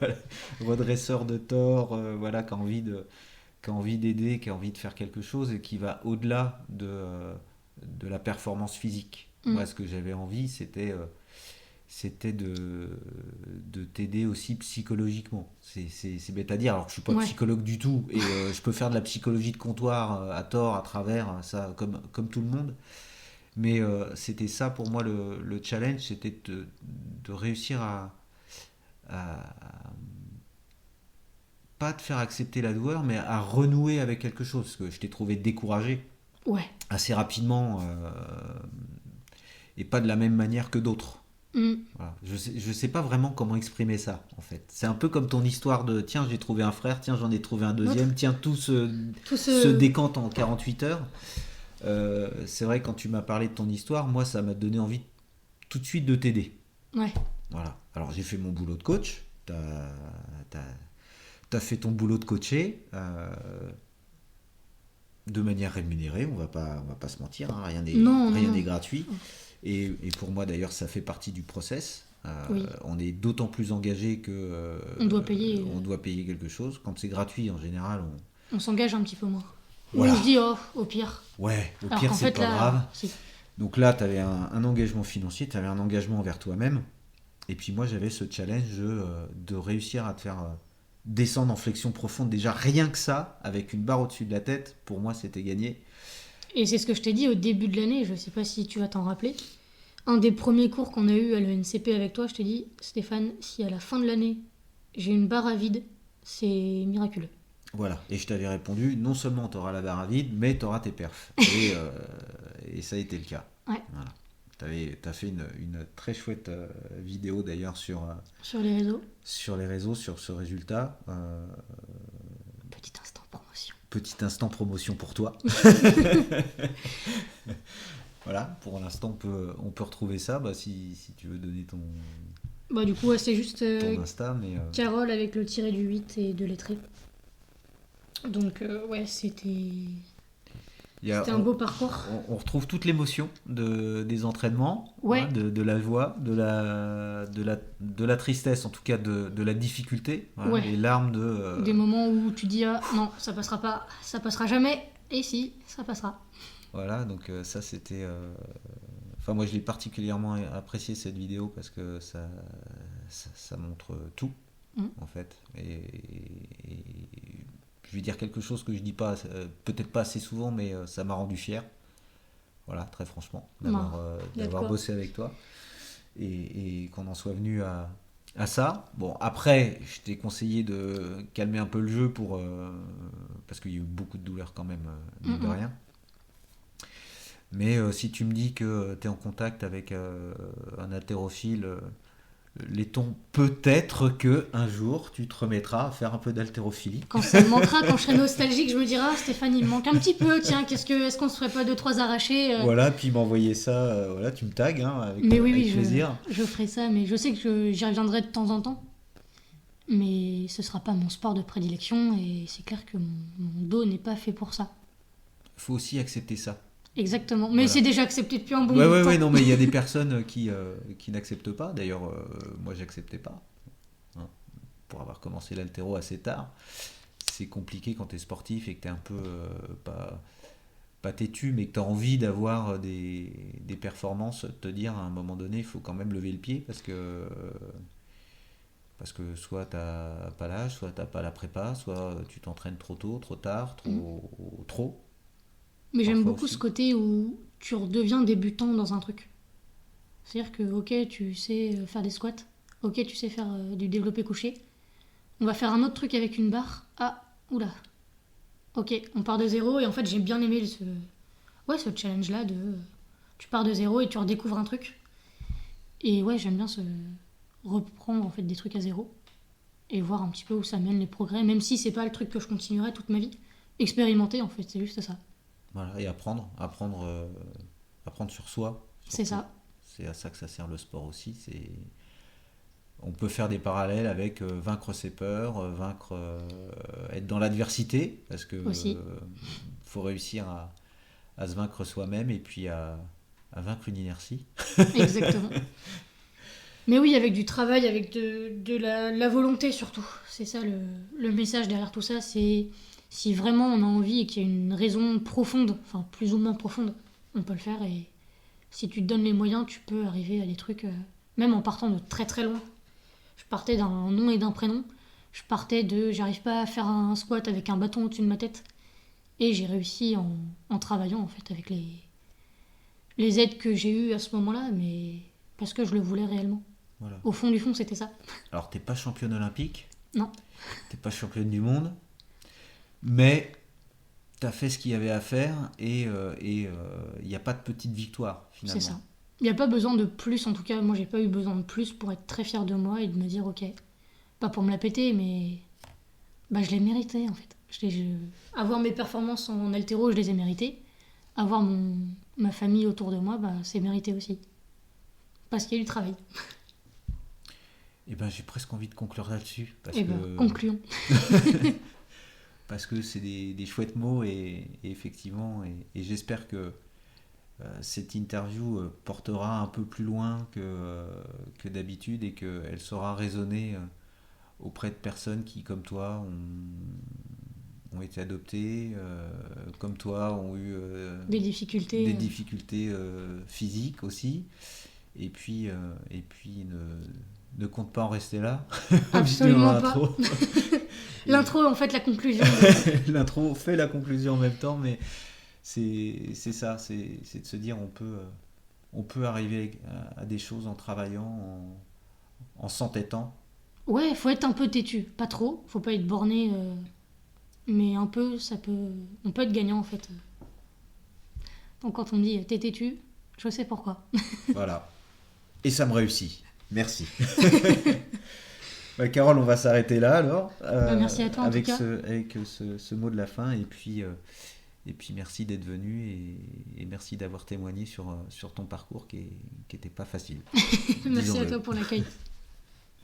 voilà, redresseur de tort, voilà, qui a envie d'aider, qui a envie de faire quelque chose et qui va au-delà de la performance physique. Mm. Moi, ce que j'avais envie, c'était de t'aider aussi psychologiquement. C'est bête à dire, alors que je suis pas Ouais, psychologue du tout, et je peux faire de la psychologie de comptoir à tort, à travers, ça, comme tout le monde. Mais c'était ça pour moi le challenge, c'était de réussir à pas te faire accepter la douleur, mais à renouer avec quelque chose. Parce que je t'ai trouvé découragé ouais. assez rapidement et pas de la même manière que d'autres. Mm. Voilà. Je sais pas vraiment comment exprimer ça, en fait. C'est un peu comme ton histoire de tiens, j'ai trouvé un frère, tiens, j'en ai trouvé un L'autre, deuxième, tiens, tout tout se ce. décante en 48 heures. C'est vrai, quand tu m'as parlé de ton histoire, moi, ça m'a donné envie tout de suite de t'aider. Ouais. Voilà. Alors, j'ai fait mon boulot de coach. T'as, t'as fait ton boulot de coacher de manière rémunérée. On va pas se mentir. Hein, Non, non, rien non. n'est gratuit. Et pour moi, d'ailleurs, ça fait partie du process. Oui. On est d'autant plus engagé que On doit payer. on doit payer quelque chose. Quand c'est gratuit, en général, On s'engage un petit peu moins. Ou on voilà. se dit, oh, au pire. Ouais, au Alors pire, qu'en c'est fait, pas là, grave. c'est. Donc là, tu avais un engagement financier, tu avais un engagement envers toi-même. Et puis moi, j'avais ce challenge de réussir à te faire descendre en flexion profonde. Déjà, rien que ça, avec une barre au-dessus de la tête, pour moi, c'était gagné. Et c'est ce que je t'ai dit au début de l'année, je sais pas si tu vas t'en rappeler. Un des premiers cours qu'on a eu à l'ENCP avec toi, je t'ai dit, Stéphane, si à la fin de l'année, j'ai une barre à vide, c'est miraculeux. Voilà. Et je t'avais répondu, non seulement tu auras la barre à vide, mais tu auras tes perfs. Et ça a été le cas. Ouais, Voilà. T'as fait une très chouette vidéo d'ailleurs sur les réseaux. sur les réseaux, sur ce résultat. Petit instant promotion. Petit instant promotion pour toi. Voilà, pour l'instant, on peut retrouver ça si tu veux donner Bah du coup, ouais, c'est juste ton Insta. Mais, Carole avec le tiré du 8 et de lettré. Donc ouais, c'était il y a- c'était un beau parcours. on retrouve toute l'émotion des entraînements, Ouais, hein, de la joie, de la tristesse, en tout cas de la difficulté, voilà, ouais. les larmes Des moments où tu dis, ah non, ça passera pas, ça passera jamais. Et si, ça passera. voilà, donc ça c'était. Enfin, moi je l'ai particulièrement apprécié cette vidéo parce que ça montre tout, Mm. en fait. Et je vais dire quelque chose que je dis pas, peut-être pas assez souvent, mais ça m'a rendu fier. Voilà, très franchement, Non, y a de d'avoir quoi. bossé avec toi et qu'on en soit venu à ça. Bon, après, je t'ai conseillé de calmer un peu le jeu parce qu'il y a eu beaucoup de douleurs quand même, mine de Mm, mm. rien. Mais si tu me dis que tu es en contact avec un haltérophile, laiton, peut-être que un jour tu te remettras à faire un peu d'haltérophilie. Quand ça me manquera, quand je serai nostalgique, je me dirai, ah Stéphane, il me manque un petit peu, tiens, est-ce qu'on se ferait pas deux, trois arrachés Voilà, puis m'envoyer ça, voilà, tu me tags hein, Mais oui, avec oui, plaisir. je ferai ça, mais je sais que j'y reviendrai de temps en temps. Mais ce sera pas mon sport de prédilection et c'est clair que mon dos n'est pas fait pour ça. Faut aussi accepter ça. Exactement. Mais Voilà. c'est déjà accepté depuis un bon Ouais, bout de ouais, temps. ouais, non, mais il y a des personnes qui n'acceptent pas. D'ailleurs, moi, j'acceptais pas. Hein. Pour avoir commencé l'haltéro assez tard, c'est compliqué quand tu es sportif et que tu es un peu pas têtu, mais que tu as envie d'avoir des performances, de te dire à un moment donné, il faut quand même lever le pied parce que soit tu n'as pas l'âge, soit tu n'as pas la prépa, soit tu t'entraînes trop tôt, trop tard, trop. Mais j'aime Parfois beaucoup ce aussi. côté où tu redeviens débutant dans un truc. C'est-à-dire que, ok, tu sais faire des squats, ok, tu sais faire du développé couché. On va faire un autre truc avec une barre. Ah, oula. Ok, on part de zéro et en fait j'ai bien aimé ce challenge-là de tu pars de zéro et tu redécouvres un truc. Et ouais, j'aime bien reprendre en fait des trucs à zéro et voir un petit peu où ça mène les progrès, même si c'est pas le truc que je continuerai toute ma vie. Expérimenter en fait, c'est juste ça. Voilà, et apprendre sur soi. C'est Surtout. ça. c'est à ça que ça sert le sport aussi. On peut faire des parallèles avec vaincre ses peurs, être dans l'adversité, parce que faut réussir à se vaincre soi-même et puis à vaincre une inertie. Exactement. Mais oui, avec du travail, avec de la volonté surtout. C'est ça le message derrière tout ça. C'est si vraiment on a envie et qu'il y a une raison profonde, enfin plus ou moins profonde, on peut le faire. Et si tu te donnes les moyens, tu peux arriver à des trucs, même en partant de très très loin. Je partais d'un nom et d'un prénom. J'arrive pas à faire un squat avec un bâton au-dessus de ma tête. Et j'ai réussi en travaillant en fait avec les aides que j'ai eues à ce moment-là, mais parce que je le voulais réellement. Voilà. Au fond du fond, c'était ça. Alors, t'es pas championne olympique. Non. T'es pas championne du monde. Mais t'as fait ce qu'il y avait à faire et il n'y a pas de petite victoire finalement. C'est ça. Il n'y a pas besoin de plus, en tout cas, moi j'ai pas eu besoin de plus pour être très fière de moi et de me dire ok, pas pour me la péter, mais je l'ai mérité en fait. Avoir mes performances en haltéro, je les ai méritées. Avoir ma famille autour de moi, c'est mérité aussi. Parce qu'il y a eu du travail. Et j'ai presque envie de conclure là-dessus. Concluons. Parce que c'est des chouettes mots et effectivement, et j'espère que cette interview portera un peu plus loin que d'habitude et qu'elle saura résonner auprès de personnes qui, comme toi, ont été adoptées, comme toi, ont eu des difficultés, physiques aussi. Et puis ne compte pas en rester là. Absolument pas. L'intro, en fait, la conclusion. L'intro fait la conclusion en même temps, mais c'est ça, c'est de se dire on peut arriver à des choses en travaillant, en s'entêtant. Ouais, faut être un peu têtu, pas trop, faut pas être borné, mais un peu, on peut être gagnant en fait. Donc quand on me dit t'es têtu, je sais pourquoi. Voilà. Et ça me réussit. Merci. Carole, on va s'arrêter là alors. Merci à toi en tout cas. Avec ce mot de la fin et puis merci d'être venu et merci d'avoir témoigné sur ton parcours qui n'était pas facile. Merci à toi pour l'accueil.